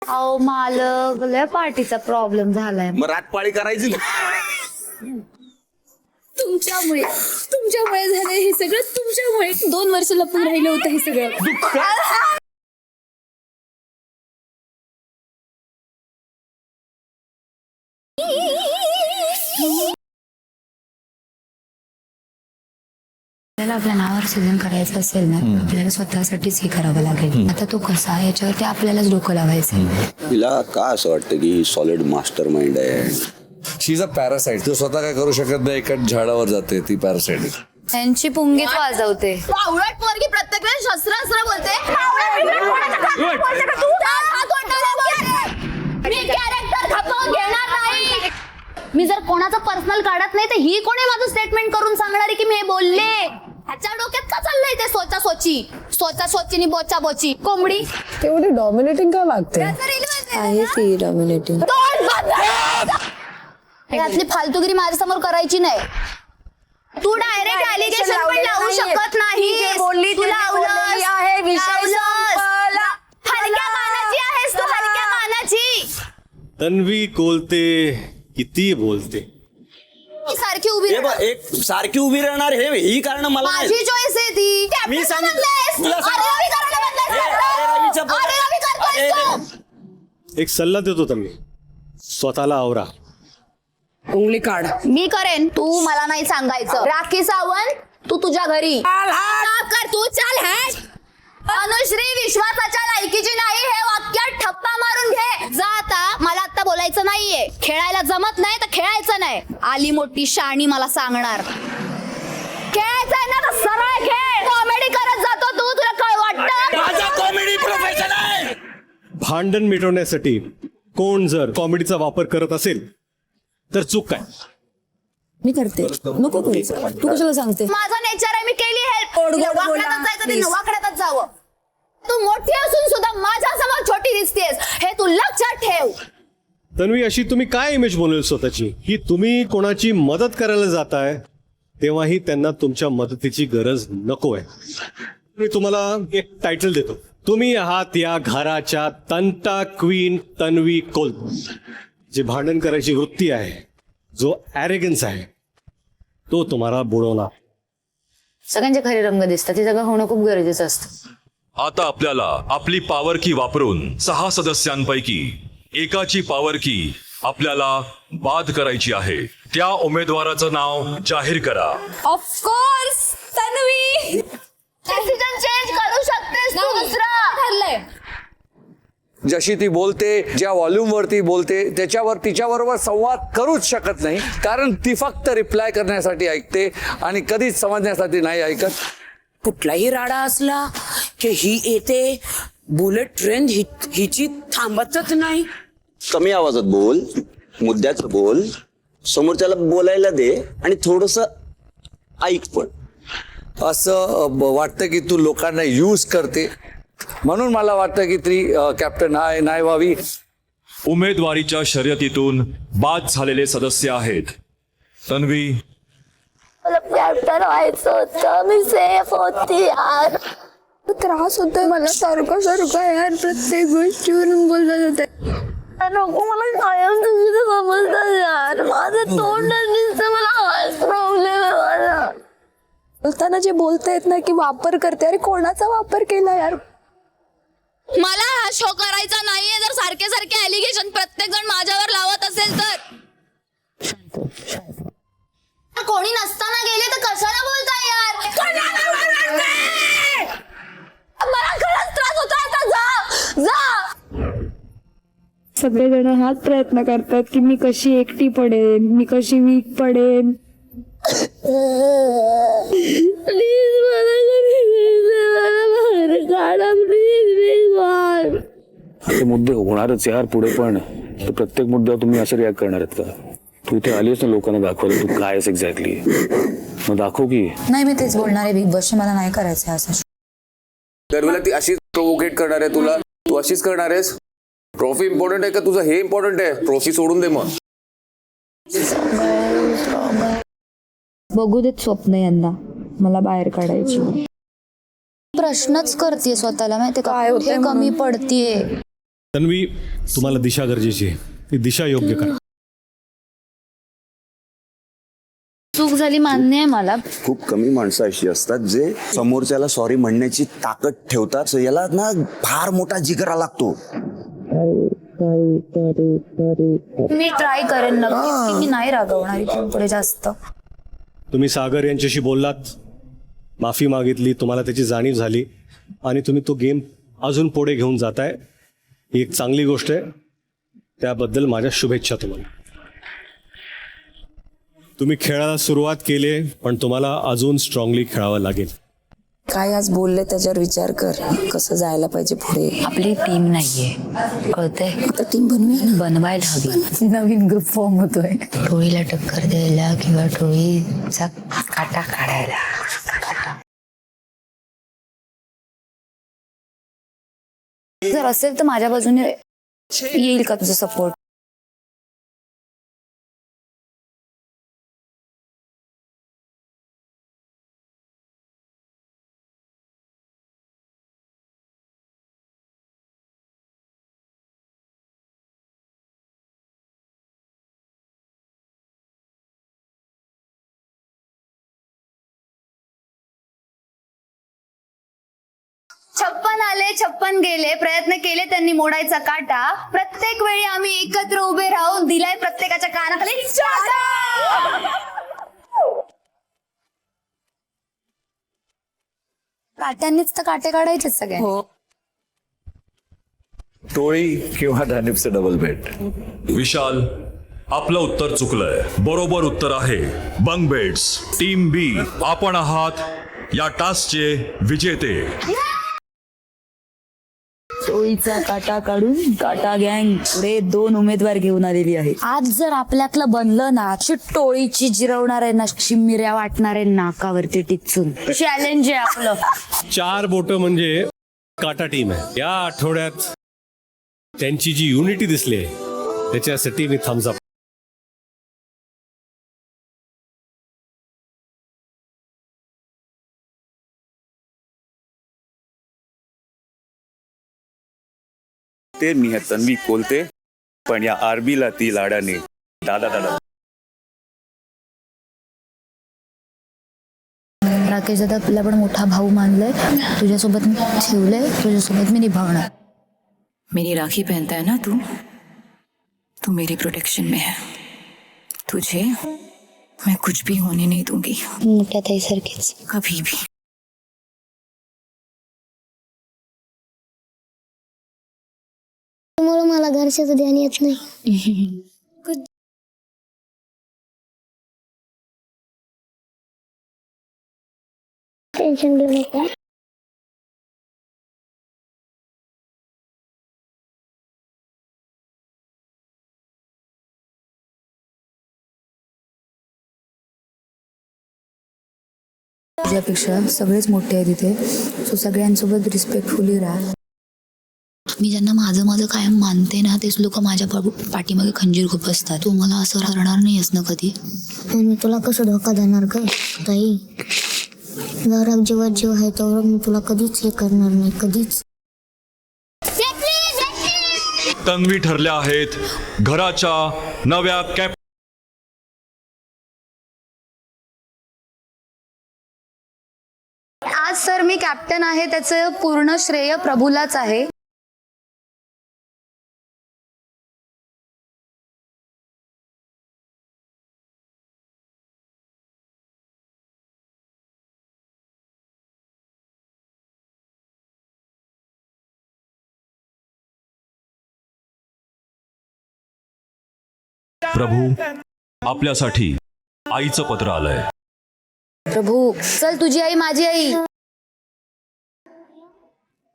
अहो मालक, लय पार्टीचा प्रॉब्लेम झालाय. मग रातपाळी करायची. तुमच्यामुळे झालंय हे सगळं. तुमच्यामुळे 2 वर्ष लपून राहिलं होतं हे सगळं. आपल्याला आपल्या नावावर सीझन करायचं असेल ना आपल्याला स्वतःसाठीच हे करावं लागेल. आता तो कसा याच्यावरती आपल्यालाच डोकं लावायचं. तिला का असं वाटतं की ही सॉलिड मास्टर माइंड आहे? शी इज अ पॅरासाइट. तो स्वतः काय करू शकत नाही, एका झाडावर जाते ती पॅरासाइट. त्यांची पुंगीच वाजवते. आवडत पोरगी प्रत्येक वेळेस शस्त्र बोलते. मी कॅरेक्टर खपवून घेणार नाही. मी जर कोणाचं पर्सनल काढत नाही तर ही कोणी माझं स्टेटमेंट करून सांगणारी की मी हे बोलले. ह्याच्या डोक्यात का चाललंय ते सोचा सोचीनी बोचा बोची कोंबडी. तेवढी डॉमिनेटिंग का वागते? आहे ती डॉमिनेटिंग. यातली फालतूगिरी माझ्यासमोर करायची नाही. तू डायरेक्ट ॲलिगेशन पण लावू शकत नाही. तू लावलंस. हलक्या कानाची आहेस तू, हलक्या कानाची. तन्वी कोलते किती बोलते. ही सारखी उभी राहणार. एक सारखी उभी राहणार हे ही कारण मला नाही. माझी चॉईस आहे ती. मी Captain सांगितलं. बनलायस. तुला सांग- अरे रवी करायला बनलायस. अरे रवी करतोयस तू. एक सल्ला देतो तन्वी, स्वतःला आवरा. उंगली काढ. मी करेन, तू मला नाही सांगायचं. राखी सावंत तू तुझ्या घरी माफ कर. तू चाल हॅट. अनुश्री विश्वासाच्या लायकीची नाही हे वाक्य ठप्पा मारून घे. जा आता. मला आता बोलायचं नाहीये. खेळायला जमत नाही तर खेळायचं नाही. आली मोठी शाणी मला सांगणार. खेळायचंय ना तर सरळ खेळ. कॉमेडी करत जातो तू. तुला काय वाटतं? माझा कॉमेडी प्रोफेशन आहे. भांडण मिटवण्यासाठी कोण जर कॉमेडीचा वापर करत असेल तर चूक काय? मी करते, नको करू. तू कशाला सांगते? माझं नेचर आहे. मी केली हेल्प. वाकड्यातच जायचं तिने, वाकड्यातच जावं. तू मोठी असून सुद्धा माझ्या समोर छोटी दिसतेस हे तू लक्षात ठेव. तन्वी, अशी तुम्ही काय इमेज बनवली स्वतःची की तुम्ही कोणाची मदत करायला जाताय तेव्हाही त्यांना तुमच्या मदतीची गरज नको आहे. मी तुम्हाला एक टायटल देतो. तुम्ही आहात या घराच्या तंटा क्वीन तन्वी कोल. जे भांडण करायची वृत्ती आहे, जो ॲरेगन्स आहे, तो तुम्हाला बुडवणार. सगळ्यांचे खरे रंग दिसतात. हे सगळं होणं खूप गरजेचं असतं. आता आपल्याला आपली पॉवर की वापरून 6 सदस्यांपैकी एकाची पॉवर की आपल्याला बाद करायची आहे. त्या उमेदवाराचं नाव जाहीर करा. ऑफकोर्स तन्वी. डिसिजन चेंज करू शकतेस तू. दुसरा ठरलंय. जशी ती बोलते, ज्या व्हॉल्यूमवरती बोलते, त्याच्यावर तिच्याबरोबर संवाद करूच शकत नाही. कारण ती फक्त रिप्लाय करण्यासाठी ऐकते आणि कधीच समजण्यासाठी नाही ऐकत. कुठलाही राडा असला की ही येते. बुलेट ट्रेन हिची थांबतच नाही. कमी आवाजात बोल, मुद्द्याचं बोल, समोरच्याला बोलायला दे आणि थोडस ऐक पण. असं वाटतं की तू लोकांना यूज करते. म्हणून मला वाटतं की ती कॅप्टन नाही व्हावी. उमेदवारीच्या शर्यतीतून बाद झालेले सदस्य आहेत तन्वी, मला कॅप्टन व्हायचं होतं. मी सेफ होती यार. त्रास होतोय मला सारखं यार. प्रत्येक गोष्टीवरून बोलत होते. नको मला कायम तुझं समजतात यार. माझं तोंड दिसतं. मला हाच प्रॉब्लेम आहे माझा. बोलताना जे बोलता येत नाही की वापर करते. अरे कोणाचा वापर केला यार? मला हा शो करायचा नाहीये. जर सारखे सारखे ॲलिगेशन प्रत्येक जण माझ्यावर लावत असेल तर. कोणी नसताना गेले तर कशाला बोलताय यार? मला खरंच त्रास होतो. आता जा. सगळेजण हाच प्रयत्न करतात की मी कशी एकटी पडेन, मी कशी वीक पडेन. प्लीज मला बाहेर काढा. प्लीज. ते मुद्दे होणारच यार पुढे, पण तर प्रत्येक मुद्द्यावर तुम्ही असं रिॲक्ट करणार आहेत का? तू इथे आलीस ना, लोकांना दाखवलं तू काय आहेस एक्झॅक्टली. मग दाखव की. नाही, मी तेच बोलणार आहे. बिग बॉसची मला नाही करायचं असं. दरवेळेला ती अशीच प्रोवोकेट करणार आहे तुला. तू अशीच करणार आहेस. ट्रॉफी इम्पॉर्टंट आहे का तुझं हे इम्पॉर्टंट आहे? ट्रॉफी सोडून दे मग. बघू देत स्वप्न यंदा मला बाहेर काढायची. प्रश्नच करते स्वतःला, माहिती का हे कमी पडतीये. तन्वी, तुम्हाला दिशा गरजेची आहे. ती दिशा योग्य करा. चूक झाली मान्य आहे मला. खूप कमी माणसं अशी असतात जे समोरच्याला सॉरी म्हणण्याची ताकद ठेवतात. याला ना फार मोठा जिगरा लागतो. मी ट्राय करेन नक्की. मी नाही रागवणार इथून पुढे जास्त. तुम्ही सागर यांच्याशी बोललात, माफी मागितली, तुम्हाला त्याची जाणीव झाली आणि तुम्ही तो गेम अजून पुढे घेऊन जाताय, ही एक चांगली गोष्ट आहे. त्याबद्दल माझ्या शुभेच्छा तुम्हाला. तुम्ही खेळायला सुरुवात केली, पण तुम्हाला अजून स्ट्रॉंगली खेळावं लागेल. काय आज बोलले त्याच्यावर विचार कर, कसं जायला पाहिजे पुढे. आपली टीम नाहीये, कळतंय? आता टीम बनवूया ना. बनवायला हवी. नवीन ग्रुप फॉर्म होतोय. टोळीला टक्कर द्यायला किंवा टोळीचा काटा काढायला. जर असेल तर माझ्या बाजूने येईल का तुझा सपोर्ट? छप्पन आले 56 गेले, प्रयत्न केले त्यांनी मोडायचा काटा. प्रत्येक वेळी आम्ही एकत्र उभे राहून दिलाय प्रत्येकाच्या कानाखाली चाटा. काट्यांनीच तर काटे काढायचे सगळे. टोळी किंवा धानिपचं डबल बेट. विशाल, आपलं उत्तर चुकलंय. बरोबर उत्तर आहे बंग बेट्स. टीम बी, आपण आहात या टास्कचे विजेते. टोळीचा काटा काढून काटा गँग पुढे 2 उमेदवार घेऊन आलेली आहे. आज जर आपल्यातलं बनलं ना, अशी टोळीची जिरवणार आहे ना, शिमिऱ्या वाटणार आहे नाकावरती टिचून. चॅलेंज आहे आपलं. 4 बोटं म्हणजे काटा टीम आहे. या आठवड्यात त्यांची जी युनिटी दिसली त्याच्यासाठी मी थम्स अप. ते मी आहे तन्वी कोलते, पण या आरबीला ती लाडाने दादा दादा. राकेश दादा, तुला पण मोठा भाऊ मानलाय, तुझ्यासोबत मी ठेवलंय, तुझ्यासोबत मी निभावणार. मेरी राखी पहनता है ना तू मेरी प्रोटेक्शन में है. तुझे मैं कुछ भी होने नहीं दूंगी. मोठ्या ताईसारखीच. कभी भी. मला घरच्याचं ध्यान येत नाही. टेन्शन घेऊ नका. तुझ्यापेक्षा सगळेच मोठे आहेत तिथे, सो सगळ्यांसोबत रिस्पेक्टफुली राहा. मी ज्यांना माझं माझं कायम मानते ना, तेच लोक माझ्या पाठीमागे खंजीर खूप असतात. तू मला असं करणार नाहीस ना कधी. मी तुला कसं धोका देणार ग ताई? घरात जेव्हा जीव आहे तेव्हा मी तुला कधीच हे करणार नाही, कधीच. तन्वी ठरल्या आहेत घराच्या नव्या कॅप. आज सर मी कॅप्टन आहे, त्याचं पूर्ण श्रेय प्रभूलाच आहे. प्रभू, आपल्यासाठी आईचं पत्र आलंय. प्रभू, चल, तुझी आई माझी आई.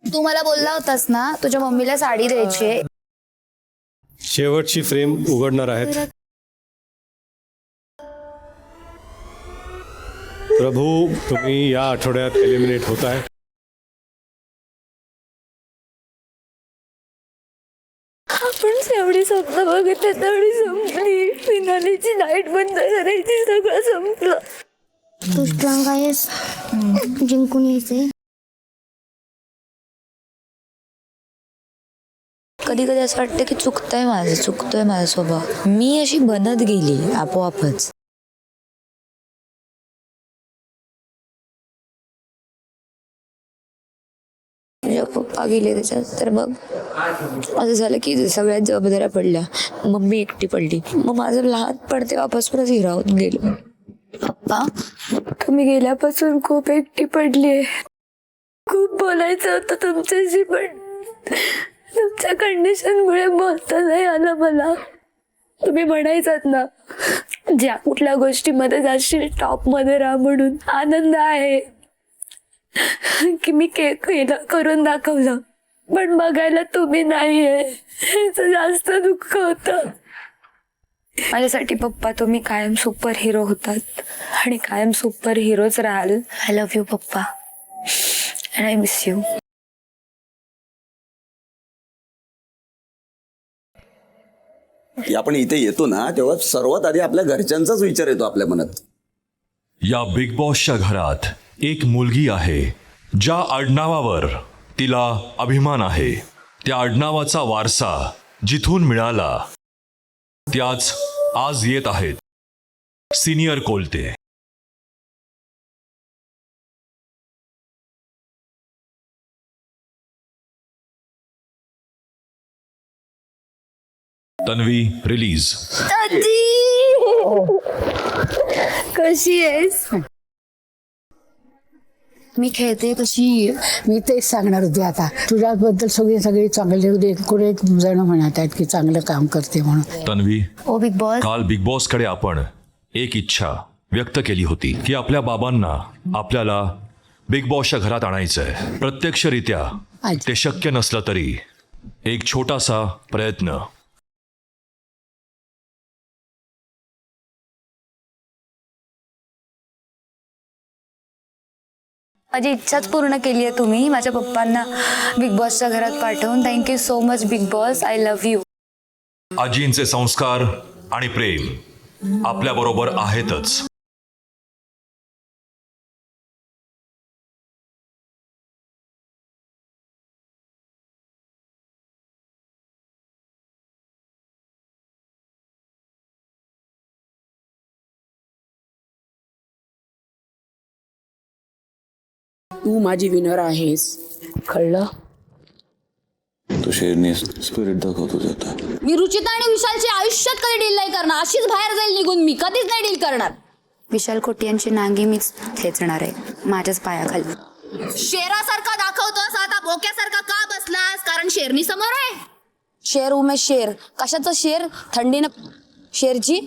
तू मला बोलला होतास ना तुझ्या मम्मीला साडी द्यायची. शेवटची फ्रेम उघडणार आहेत. प्रभू, तुम्ही या आठवड्यात एलिमिनेट होताय. आपण एवढी स्वप्न बघितली तेवढी संपली. फिनालीची लाईट बंद करायची, सगळं संपलं. तू स्ट्रॉंग आहेस, जिंकून यायचंय. कधी कधी असं वाटतं की चुकतोय माझा स्वभाव. मी अशी बनत गेली आपोआपच. पप्पा गेले त्याच्यात, तर मग असं झालं की सगळ्यात जबाबदाऱ्या पडल्या. मम्मी एकटी पडली. मग माझं लहानपण तेव्हापासूनच हिरावून गेलो. पप्पा तुम्ही गेल्यापासून खूप एकटी पडलीये. खूप बोलायचं होतं तुमच्याशी, पण तुमच्या कंडिशनमुळे बोलता नाही आलं मला. तुम्ही म्हणायचात ना, ज्या कुठल्या गोष्टीमध्ये जाशील टॉप मध्ये राहा म्हणून. आनंद आहे की मी केलं, करून दाखवलं, पण बघायला तुम्ही नाहीये, याचं जास्त दुःख होतं. माझ्यासाठी पप्पा तुम्ही कायम सुपर हिरो होतात आणि कायम सुपर हिरोच राहाल. आय लव्ह यू पप्पा, अँड आय मिस यू. आपण इथे येतो ना तेव्हा सर्वात आधी आपल्या घरच्यांचाच विचार येतो आपल्या मनात. या बिग बॉसच्या घरात एक मुलगी आहे ज्या आडनावावर तिला अभिमान आहे. त्या आडनावाचा वारसा जिथून मिळाला त्याच आज येत आहेत सिनियर कोलते. तन्वी रिलीज. कशी आहेस? मी खेळते कशी, मी तेच सांगणार होते आता. तुझ्याबद्दल सगळे चांगले कोणी जण म्हणत आहेत की चांगलं काम करते म्हणून. तन्वी, ओ बिग बॉस, काल बिग बॉस कडे आपण एक इच्छा व्यक्त केली होती की आपल्या बाबांना आपल्याला बिग बॉसच्या घरात आणायचंय. प्रत्यक्षरित्या ते शक्य नसलं तरी एक छोटासा प्रयत्न. माझी इच्छाच पूर्ण केली आहे तुम्ही, माझ्या पप्पांना बिग बॉसच्या घरात पाठवून. Thank you so much Bigg Boss, I love you. आजींचे संस्कार आणि प्रेम आपल्या बरोबर आहेतच. तू माझी विनर आहेस, कळलं? तो शेरनी स्पिरिट दाखवतो आता. मी रुचिता आणि विशालची आयुष्यात कधी डील नाही करणार. अशीच बाहेर जाईल निघून, मी कधीच नाही डील करणार. विशाल कोटियांची नांगी मीच खेचणार आहे माझ्याच पायाखाली. शेरासारखा दाखवतोस आता, भोक्यासारखा का बसलास? कारण शेरनी समोर आहे. शेर उमेश शेर, कशाचं शेर? थंडीनं शेरची.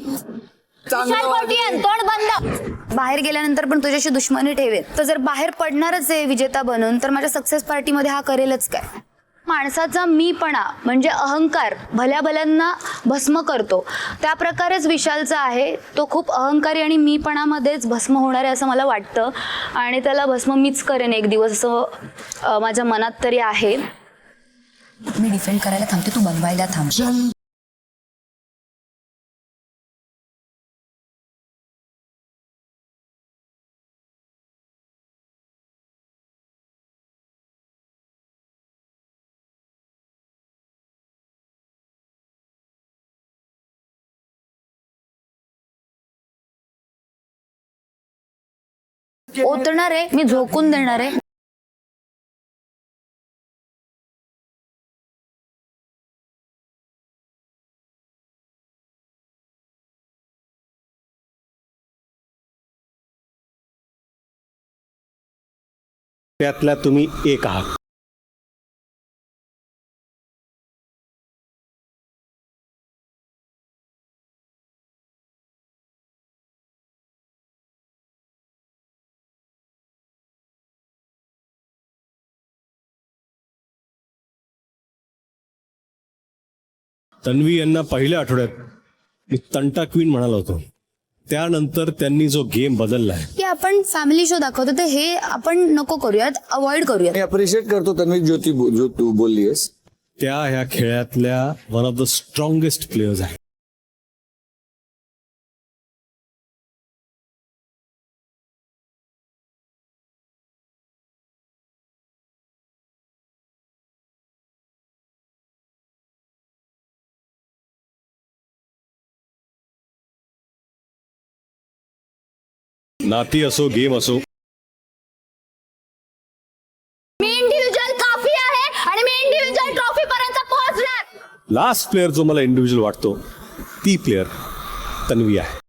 विशाल कोटियन, तोंड बंद. बाहेर गेल्यानंतर पण तुझ्याशी दुश्मनी ठेवेल. तर जर बाहेर पडणारच आहे विजेता बनून, तर माझ्या सक्सेस पार्टीमध्ये हा करेलच काय? माणसाचा मीपणा म्हणजे अहंकार भल्या भल्यांना भस्म करतो. त्या प्रकारेच विशालचा आहे. तो खूप अहंकारी आणि मीपणामध्येच भस्म होणार आहे असं मला वाटतं, आणि त्याला भस्म मीच करेन एक दिवस असं माझ्या मनात तरी आहे. मी डिफेंड करायला थांबते, तू बनवायला थांब. ओतणार आहे, मी झोकून देणार आहे. त्यातल्या तुम्ही एक आहात. तन्वी यांना पहिल्या आठवड्यात मी तंटा क्वीन म्हणालो होतो, त्यानंतर त्यांनी जो गेम बदललाय की आपण फॅमिली शो दाखवतो, तर हे आपण नको करूयात, अवॉइड करूयात. मी अप्रिशिएट करतो तन्वी जो तू बोललीस. त्या ह्या खेळातल्या one of the strongest players आहे. नाती असो, गेम असो, मी इंडिव्हिज्युअल काफी आहे आणि मी इंडिव्हिज्युअल ट्रॉफी पर्यंत पोहोचणार. लास्ट प्लेअर जो मला इंडिव्हिज्युअल वाटतो ती प्लेअर तन्वी आहे.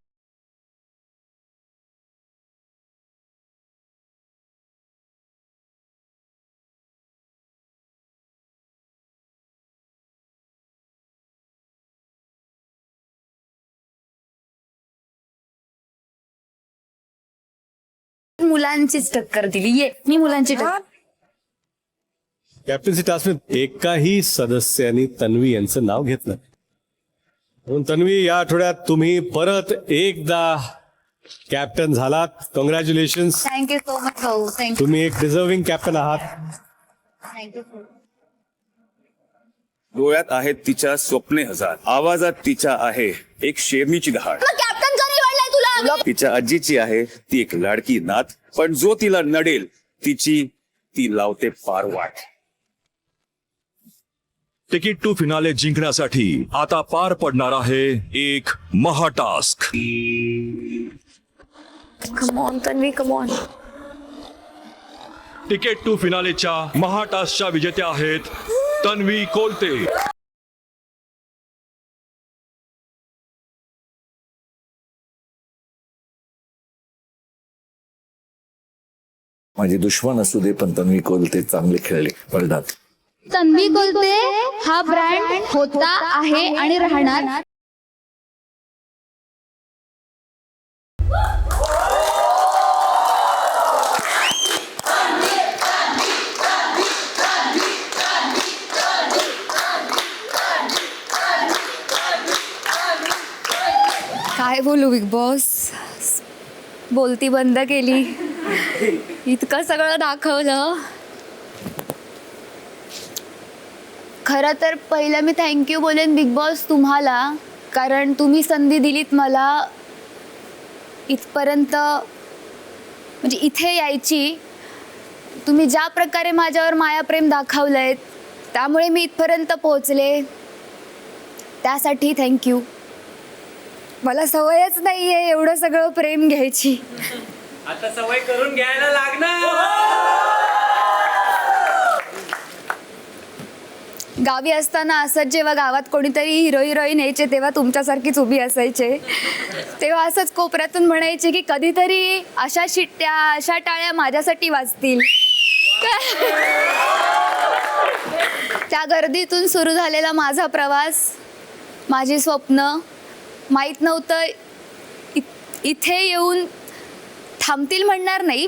मुलांचीच टक्कर दिली. ये मी मुलांची टक्कर. कॅप्टन्सी टास्कमध्ये एकाही सदस्याने तन्वी यांचं नाव घेतलं. म्हणून तन्वी, या आठवड्यात तुम्ही परत एकदा कॅप्टन झालात. कॉंग्रॅच्युलेशन्स. थँक्यू सो मच भाऊ. थँक्यू तुम्ही एक डिझर्विंग कॅप्टन आहात. थँक्यू. डोळ्यात आहेत तिच्या स्वप्ने हजार, आवाजात तिच्या आहे एक शेरणीची दहाड. कॅप्टन का निवडलाय तुला? तिच्या आजीची आहे ती एक लाडकी नात, पण जो तिला नडेल तिची ती लावते पार वाट. तिकीट टू फिनाले जिंकण्यासाठी आता पार पडणार आहे एक महाटास्क. Come on Tanvi, come on. Ticket to फिनालेच्या महाटास्कच्या विजेत्या आहेत तन्वी कोलते. माझे दुश्मन असू दे पण तन्वी कोलते चांगले खेळले पडतात. तन्वी कोलते हा ब्रँड होता, आहे आणि राहणार. काय बोलू बिग बॉस, बोलती बंद केली. इतकं सगळं दाखवलं. खरं तर पहिलं मी थँक्यू बोलेन बिग बॉस तुम्हाला, कारण तुम्ही संधी दिलीत मला इथपर्यंत, म्हणजे इथे यायची. तुम्ही ज्या प्रकारे माझ्यावर मायाप्रेम दाखवलंय त्यामुळे मी इथपर्यंत पोहोचले, त्यासाठी थँक्यू. मला सवयच नाही आहे एवढं सगळं प्रेम घ्यायची. आता सवय करून घ्यायला लागणार. गावी असताना असंच, जेव्हा गावात कोणीतरी हिरो हिरोईन यायचे तेव्हा तुमच्यासारखीच उभी असायचे. तेव्हा असंच कोपऱ्यातून म्हणायचे की कधीतरी अशा शिट्ट्या, अशा टाळ्या माझ्यासाठी वाजतील. त्या गर्दीतून सुरू झालेला माझा प्रवास, माझी स्वप्न, माहीत नव्हतं इथे येऊन थांबतील म्हणणार नाही,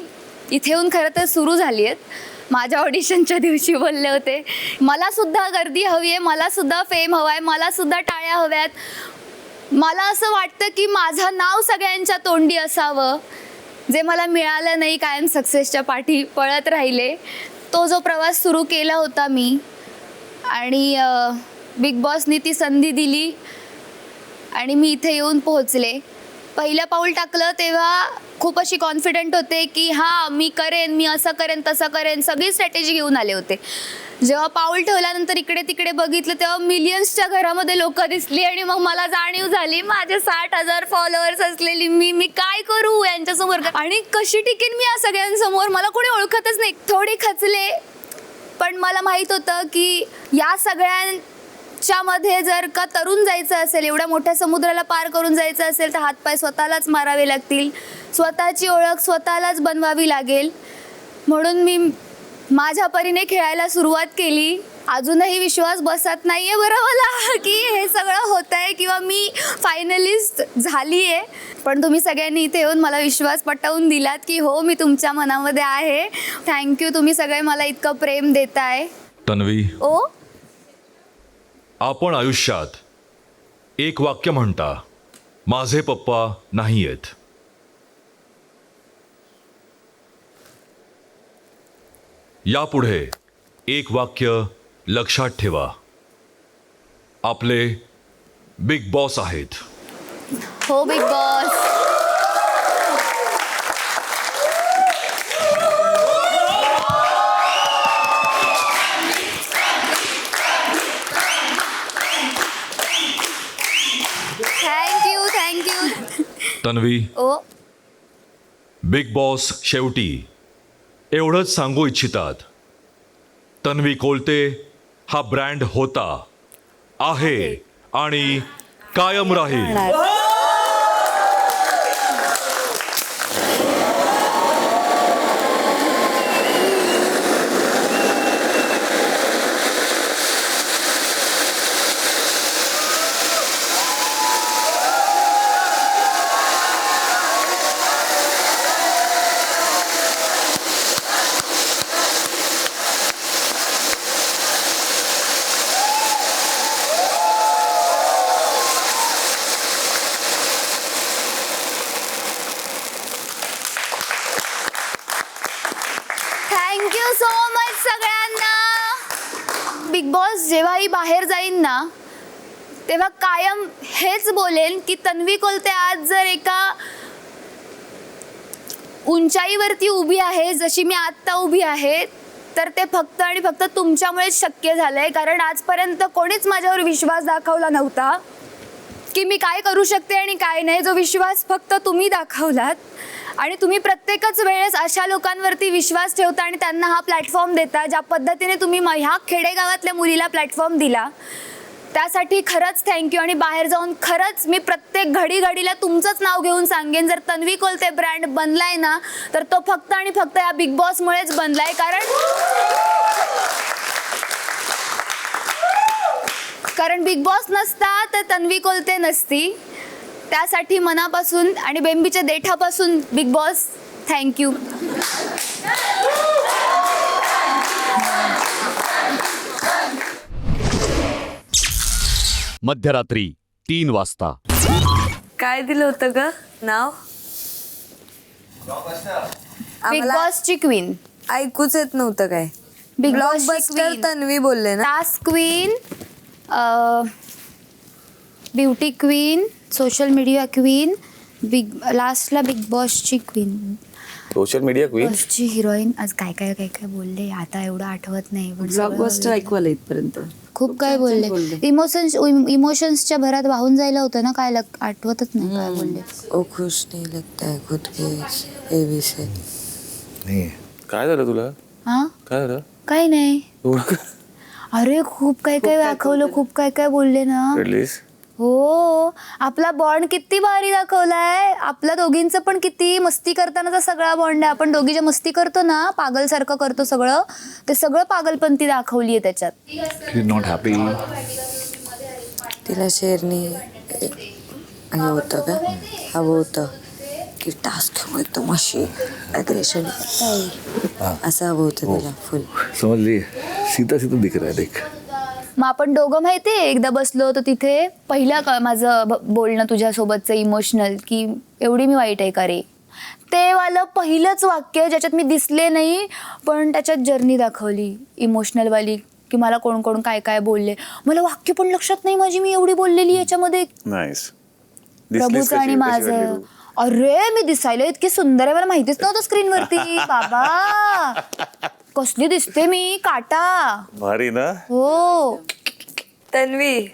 इथे येऊन खरं तर सुरू झाली आहेत. माझ्या ऑडिशनच्या दिवशी बोलले होते मला सुद्धा गर्दी हवी आहे, मला सुद्धा फेम हवा आहे, मला सुद्धा टाळ्या हव्यात. मला असं वाटतं की माझं नाव सगळ्यांच्या तोंडी असावं, जे मला मिळालं नाही. कायम सक्सेसच्या पाठी पळत राहिले. तो जो प्रवास सुरू केला होता मी, आणि बिग बॉसनी ती संधी दिली आणि मी इथे येऊन पोहोचले. पहिलं पाऊल टाकलं तेव्हा खूप अशी कॉन्फिडंट होते की हां मी करेन, मी असं करेन तसं करेन, सगळी स्ट्रॅटेजी घेऊन आले होते. जेव्हा पाऊल ठेवल्यानंतर इकडे तिकडे बघितलं तेव्हा मिलियन्सच्या घरामध्ये लोक दिसली आणि मग मला जाणीव झाली माझे 60,000 फॉलोअर्स असलेली मी काय करू यांच्यासमोर, आणि कशी टिकेन मी या सगळ्यांसमोर. मला कोणी ओळखतच नाही. थोडे खचले, पण मला माहीत होतं की या सगळ्यांच्या मध्ये जर का तरुण जायचं असेल, एवढ्या मोठ्या समुद्राला पार करून जायचं असेल तर हातपाय स्वतःलाच मारावे लागतील, स्वतःची ओळख स्वतःलाच बनवावी लागेल. म्हणून मी माझ्या परीने खेळायला सुरुवात केली. अजूनही विश्वास बसत नाही आहे बरं मला की हे सगळं होतं आहे किंवा मी फायनलिस्ट झाली आहे. पण तुम्ही सगळ्यांनी इथे येऊन मला विश्वास पटवून दिलात की हो मी तुमच्या मनामध्ये आहे. थँक्यू. तुम्ही सगळे मला इतकं प्रेम देताय. तन्वी, ओ आपण आयुष्यात एक वाक्य म्हणता, माझे पप्पा नाही आहेत. यापुढे एक वाक्य लक्षात ठेवा, आपले बिग बॉस आहेत. हो Bigg Boss. Thank you thank you. Tanvi, ओ बिग बॉस शेवटी एवढंच सांगू इच्छितात, तन्वी कोलते हा ब्रँड होता, आहे आणि कायम राहील. बॉस जेव्हाही बाहेर जाईन ना तेव्हा कायम हेच बोलेन की तन्वी कोलते आज जर एका उंचाईवरती उभी आहे जशी मी आत्ता उभी आहे तर ते फक्त आणि फक्त तुमच्यामुळेच शक्य झालंय. कारण आजपर्यंत कोणीच माझ्यावर विश्वास दाखवला नव्हता की मी काय करू शकते आणि काय नाही. जो विश्वास फक्त तुम्ही दाखवलात आणि तुम्ही प्रत्येकच वेळेस अशा लोकांवरती विश्वास ठेवता आणि त्यांना हा प्लॅटफॉर्म देता ज्या पद्धतीने तुम्ही ह्या खेडेगावातल्या मुलीला प्लॅटफॉर्म दिला त्यासाठी खरंच थँक्यू. आणि बाहेर जाऊन खरंच मी प्रत्येक घडीला तुमचंच नाव घेऊन सांगेन जर तन्वी कोलते ब्रँड बनलाय ना तर तो फक्त आणि फक्त या बिग बॉसमुळेच बनलाय. कारण बिग बॉस नसता तर तन्वी कोलते नसती. त्यासाठी मनापासून आणि बेंबीच्या देठापासून बिग बॉस थँक्यू. मध्यरात्री 3 वाजता. काय दिलं होतं ग नाव? बिग बॉसची क्वीन. ऐकूच येत नव्हतं काय? बिग ब्लॉकबस्टर तन्वी बोलले ना. Task queen, beauty queen, social media queen, लास्टला बिग बॉसची क्वीन, सोशल मीडिया क्वीन, बॉसची हिरोईन. आज काय काय काय काय बोलले आता एवढं आठवत नाही. ब्लॉकबस्टर ऐकू आलं इथपर्यंत. खूप काय बोलले. इमोशन्सच्या भरात वाहून जायला होतं ना. काय आठवतच नाही काय बोलले. ओ खुश नहीं लगता है खुद के ABC. नाही काय झालं तुला? हा काय झालं? काय नाही. अरे खूप काय काय दाखवलं. खूप काय काय बोलले ना. हो आपला बॉन्ड किती भारी दाखवलाय. आपल्या दोघींचं पण किती मस्ती करतानाचा सगळा बॉन्ड आहे. आपण दोघी ज्या मस्ती करतो ना पागल सारखं करतो सगळं ते सगळं पागलपंती दाखवली आहे त्याच्यात. Not happy. तिला शेरनी हे होतं का हवं होतं की टास्क घेऊन एकदम अशी अग्रेशन असं हवं होतं तिला फुल. समजली. सीधा सीधा दिख रहा है देख. मग आपण दोघं माहितीये एकदा बसलो होतो तिथे पहिलं माझं बोलणं तुझ्यासोबतचं इमोशनल की एवढी मी वाईट आहे का रे. ते वालं पहिलंच वाक्य ज्याच्यात मी दिसले नाही पण त्याच्यात जर्नी दाखवली इमोशनलवाली की मला कोण कोण काय काय बोलले. मला वाक्य पण लक्षात नाही माझी मी एवढी बोललेली याच्यामध्ये. प्रभूचं आणि माझं. अरे मी दिसायला इतकी सुंदर आहे मला माहितीच नव्हतं स्क्रीनवरती. बाबा कसली दिसते मी. काटा भारी ना. हो तन्वी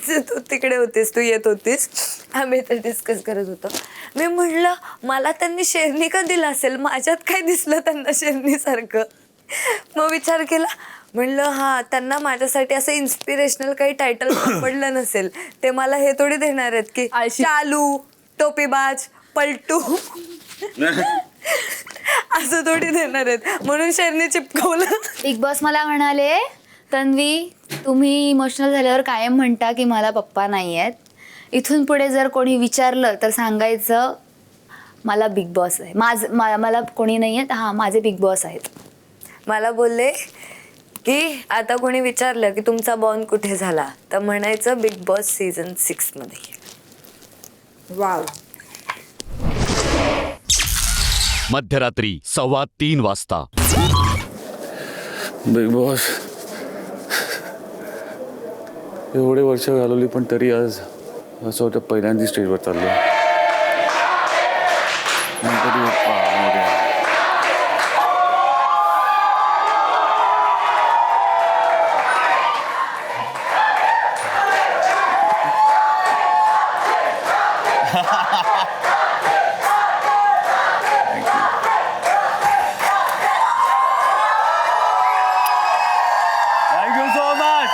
तू तिकडे होतीस तू येत होतीस आम्ही तर डिस्कस करत होतो. मी म्हणलं मला त्यांनी शेरनी का दिला असेल माझ्यात काय दिसलं त्यांना शेरनीसारखं. मग विचार केला म्हणलं हा त्यांना माझ्यासाठी असं इन्स्पिरेशनल काही टायटल सापडलं नसेल ते मला हे थोडी देणार आहेत की चालू टोपीबाज पलटू असं थोडी देणार आहेत म्हणून शेरनी चिपकवलं. बिग बॉस मला म्हणाले तन्वी तुम्ही इमोशनल झाल्यावर कायम म्हणता की मला पप्पा नाही आहेत. इथून पुढे जर कोणी विचारलं तर सांगायचं मला बिग बॉस आहे मला कोणी नाही आहेत. हां माझे बिग बॉस आहेत. मला बोलले की आता कोणी विचारलं की तुमचा बॉन्ड कुठे झाला तर म्हणायचं बिग बॉस सीझन 6 मध्ये. वाव. मध्यरात्री 3:15 वाजता. बिग बॉस एवढे वर्ष घालवली पण तरी आज असं होतं पहिल्यांदा स्टेजवर चाललो. Thank you so much.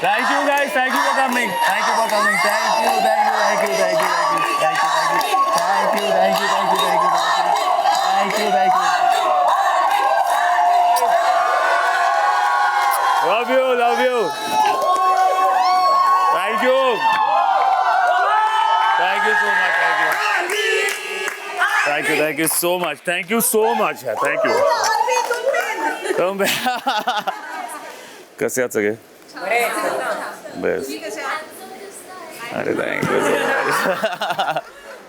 Thank you guys. Thank you for coming. Thank you for coming. Thank you. Thank you. Thank you. Thank you. Thank you. Thank you. Thank you. Thank you. Thank you. Thank you. Thank you. Thank you. Love you. Love you. Thank you. Thank you so much. Thank you. Thank you. Thank you so much. Thank you so much. Thank you. कसे आहात सगळे? Best. अरे thank you.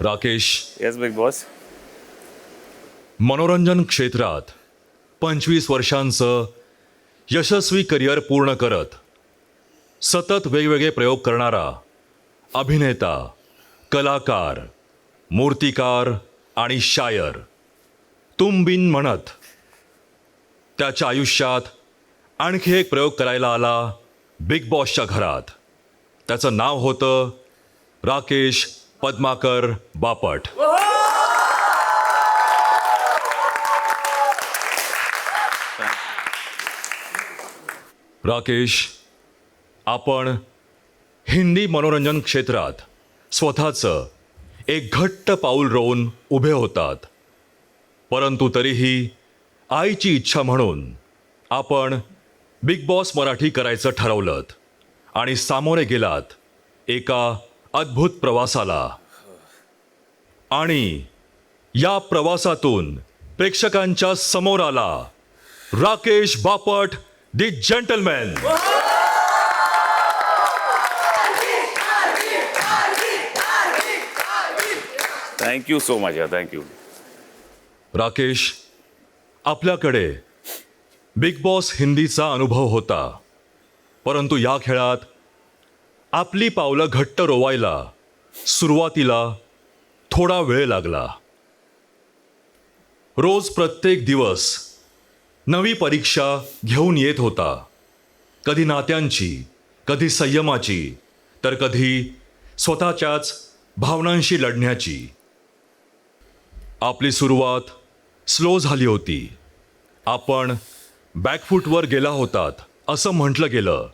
Rakesh, yes big boss. मनोरंजन क्षेत्रात 25 वर्षांचं यशस्वी career पूर्ण करत सतत वेगवेगळे प्रयोग करणारा अभिनेता, कलाकार, मूर्तिकार आणि शायर तुम बिन म्हणत त्याच्या आयुष्यात आणखी एक प्रयोग करायला आला बिग बॉसच्या घरात. त्याचं नाव होतं राकेश पद्माकर बापट. राकेश, आपण हिंदी मनोरंजन क्षेत्रात स्वतःचं एक घट्ट पाऊल रोवून उभे होतात, परंतु तरीही आईची इच्छा म्हणून आपण बिग बॉस मराठी करायचं ठरवलं आणि सामोरे गेलात एका अद्भुत प्रवासाला. आणि या प्रवासातून प्रेक्षकांच्या समोर आला राकेश बापट दी जेंटलमॅन. थँक्यू सो मच यार, थँक्यू. राकेश, आपल्याकडे बिग बॉस हिंदीचा अनुभव होता, परंतु या खेळात आपली पावलं घट्ट रोवायला सुरुवातीला थोडा वेळ लागला. रोज प्रत्येक दिवस नवी परीक्षा घेऊन येत होता, कधी नात्यांची, कधी संयमाची, तर कधी स्वतःच्याच भावनांशी लढण्याची. आपली सुरुवात स्लो झाली होती. आपण बॅकफूटवर गेला होतात असं म्हटलं गेलं,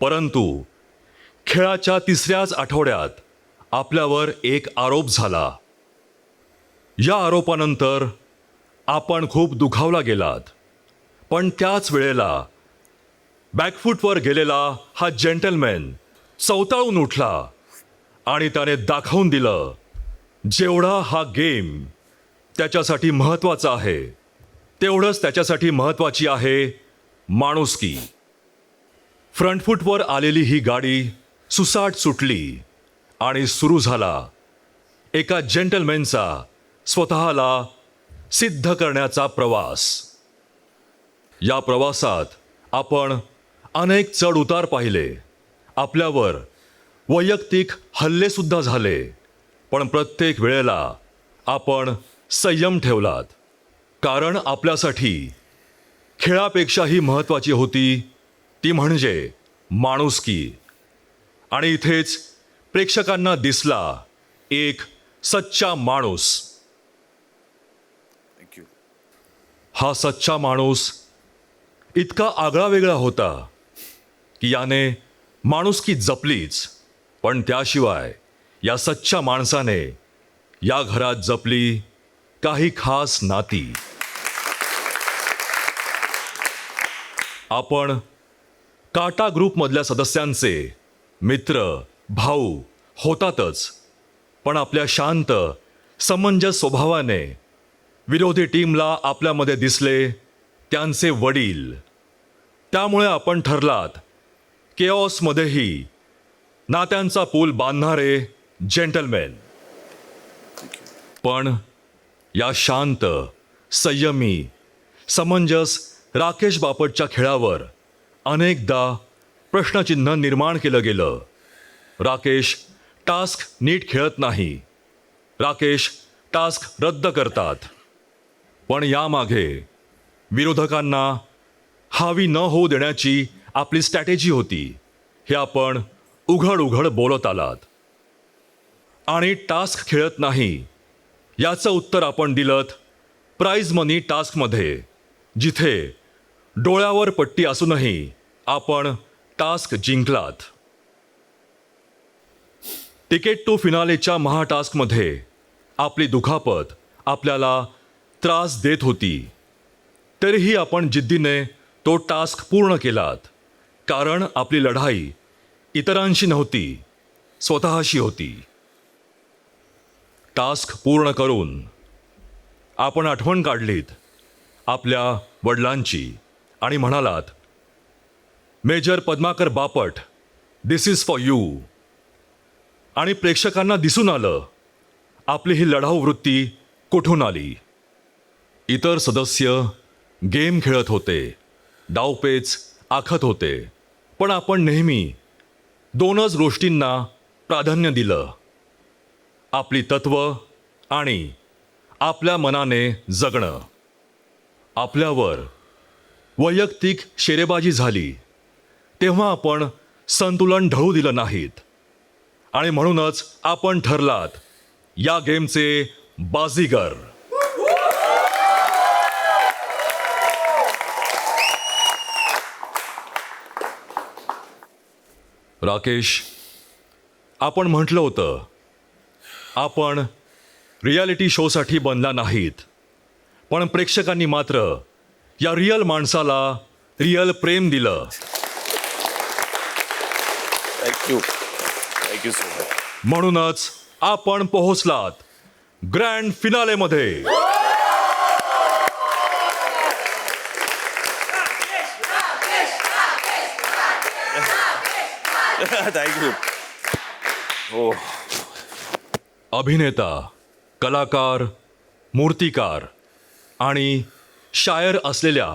परंतु खेळाच्या तिसऱ्याच आठवड्यात आपल्यावर एक आरोप झाला. या आरोपानंतर आपण खूप दुखावला गेलात, पण त्याच वेळेला बॅकफूटवर गेलेला हा जेंटलमॅन चवताळून उठला आणि त्याने दाखवून दिलं जेवढा हा गेम त्याच्यासाठी महत्त्वाचा आहे, तेवढंच त्याच्यासाठी महत्त्वाची आहे माणुसकी. फ्रंटफूटवर आलेली ही गाडी सुसाट सुटली आणि सुरू झाला एका जेंटलमॅनचा स्वतःला सिद्ध करण्याचा प्रवास. या प्रवासात आपण अनेक चढ उतार पाहिले, आपल्यावर वैयक्तिक हल्लेसुद्धा झाले, पण प्रत्येक वेळेला आपण संयम ठेवलात, कारण आपल्यासाठी खेळापेक्षाही महत्त्वाची होती ती म्हणजे माणुसकी. आणि इथेच प्रेक्षकांना दिसला एक सच्चा माणूस. हा सच्चा माणूस इतका आगळा वेगळा होता की याने माणुसकी जपलीच, पण त्याशिवाय या सच्च्या माणसाने या घरात जपली काही खास नाती. आपण काटा ग्रुपमधल्या सदस्यांचे मित्र, भाऊ होतातच, पण आपल्या शांत समंजस स्वभावाने विरोधी टीमला आपल्यामध्ये दिसले त्यांचे वडील. त्यामुळे आपण ठरलात केऑसमध्येही नात्यांचा पूल बांधणारे जेंटलमॅन. पण या शांत, संयमी, समंजस राकेश बापटच्या खेळावर अनेकदा प्रश्नचिन्ह निर्माण केलं गेलं. राकेश टास्क नीट खेळत नाही, राकेश टास्क रद्द करतात. पण यामागे विरोधकांना हावी न होऊ देण्याची आपली स्ट्रॅटेजी होती, हे आपण उघड उघड बोलत आलात. आणि टास्क खेळत नाही याचं उत्तर आपण दिलंत प्राइज मनी टास्कमध्ये, जिथे डोळ्यावर पट्टी असूनही आपण टास्क जिंकलात. तिकीट टू फिनालेच्या महाटास्कमध्ये आपली दुखापत आपल्याला त्रास देत होती, तरीही आपण जिद्दीने तो टास्क पूर्ण केलात, कारण आपली लढाई इतरांशी नव्हती, स्वतःशी होती. टास्क पूर्ण करून आपण आठवण काढलीत आपल्या वडिलांची आणि म्हणालात, major Padmakar Bapat, this is for you. आणि प्रेक्षकांना दिसून आलं आपली ही लढाऊ वृत्ती कुठून आली? इतर सदस्य गेम खेळत होते, डावपेच आखत होते, पण आपण नेहमी दोनच गोष्टींना प्राधान्य दिलं, आपली तत्व आणि आपल्या मनाने जगणं. आपल्यावर वैयक्तिक शेरेबाजी झाली तेव्हा आपण संतुलन ढळू दिलं नाहीत आणि म्हणूनच आपण ठरलात या गेमचे बाजीगर. राकेश, आपण म्हटलं होतं आपण रियालिटी शोसाठी बनला नाहीत, पण प्रेक्षकांनी मात्र या रिअल माणसाला रिअल प्रेम दिलं. Thank you so much. म्हणूनच आपण पोहोचलात ग्रँड फिनालेमध्ये. थँक्यू. हो, अभिनेता, कलाकार, मूर्तिकार आणि शायर असलेल्या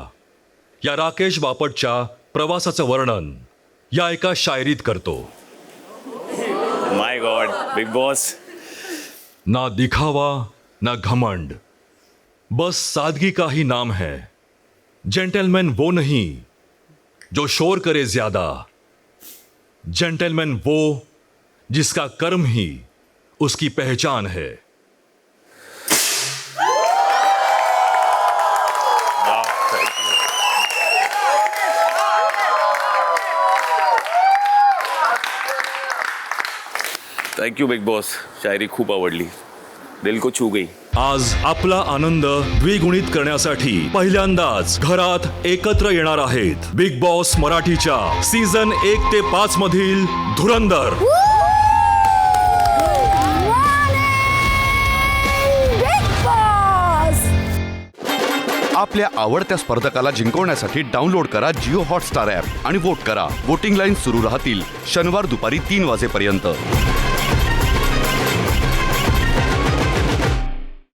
या राकेश बापटच्या प्रवासाचं वर्णन या एका शायरीत करतो. माय गॉड, बिग बॉस. ना दिखावा ना घमंड, बस सादगी का ही नाम है. जेंटलमैन वो नहीं जो शोर करे ज्यादा, जेंटलमैन वो जिसका कर्म ही उसकी पहचान है. Thank you Bigg boss. शायरी खूप आवडली, दिल को छू गई. आज आपला आनंद द्विगुणित करण्यासाठी पहिल्यांदाच घरात एकत्र येणार आहेत बिग बॉस मराठीच्या सीझन 1 ते 5 मधील धुरंदर. आपल्या आवडत्या स्पर्धकाला जिंकवण्यासाठी डाउनलोड करा जिओ हॉटस्टार ॲप आणि वोट करा. वोटिंग लाईन सुरू राहतील शनिवार दुपारी 3 वाजेपर्यंत.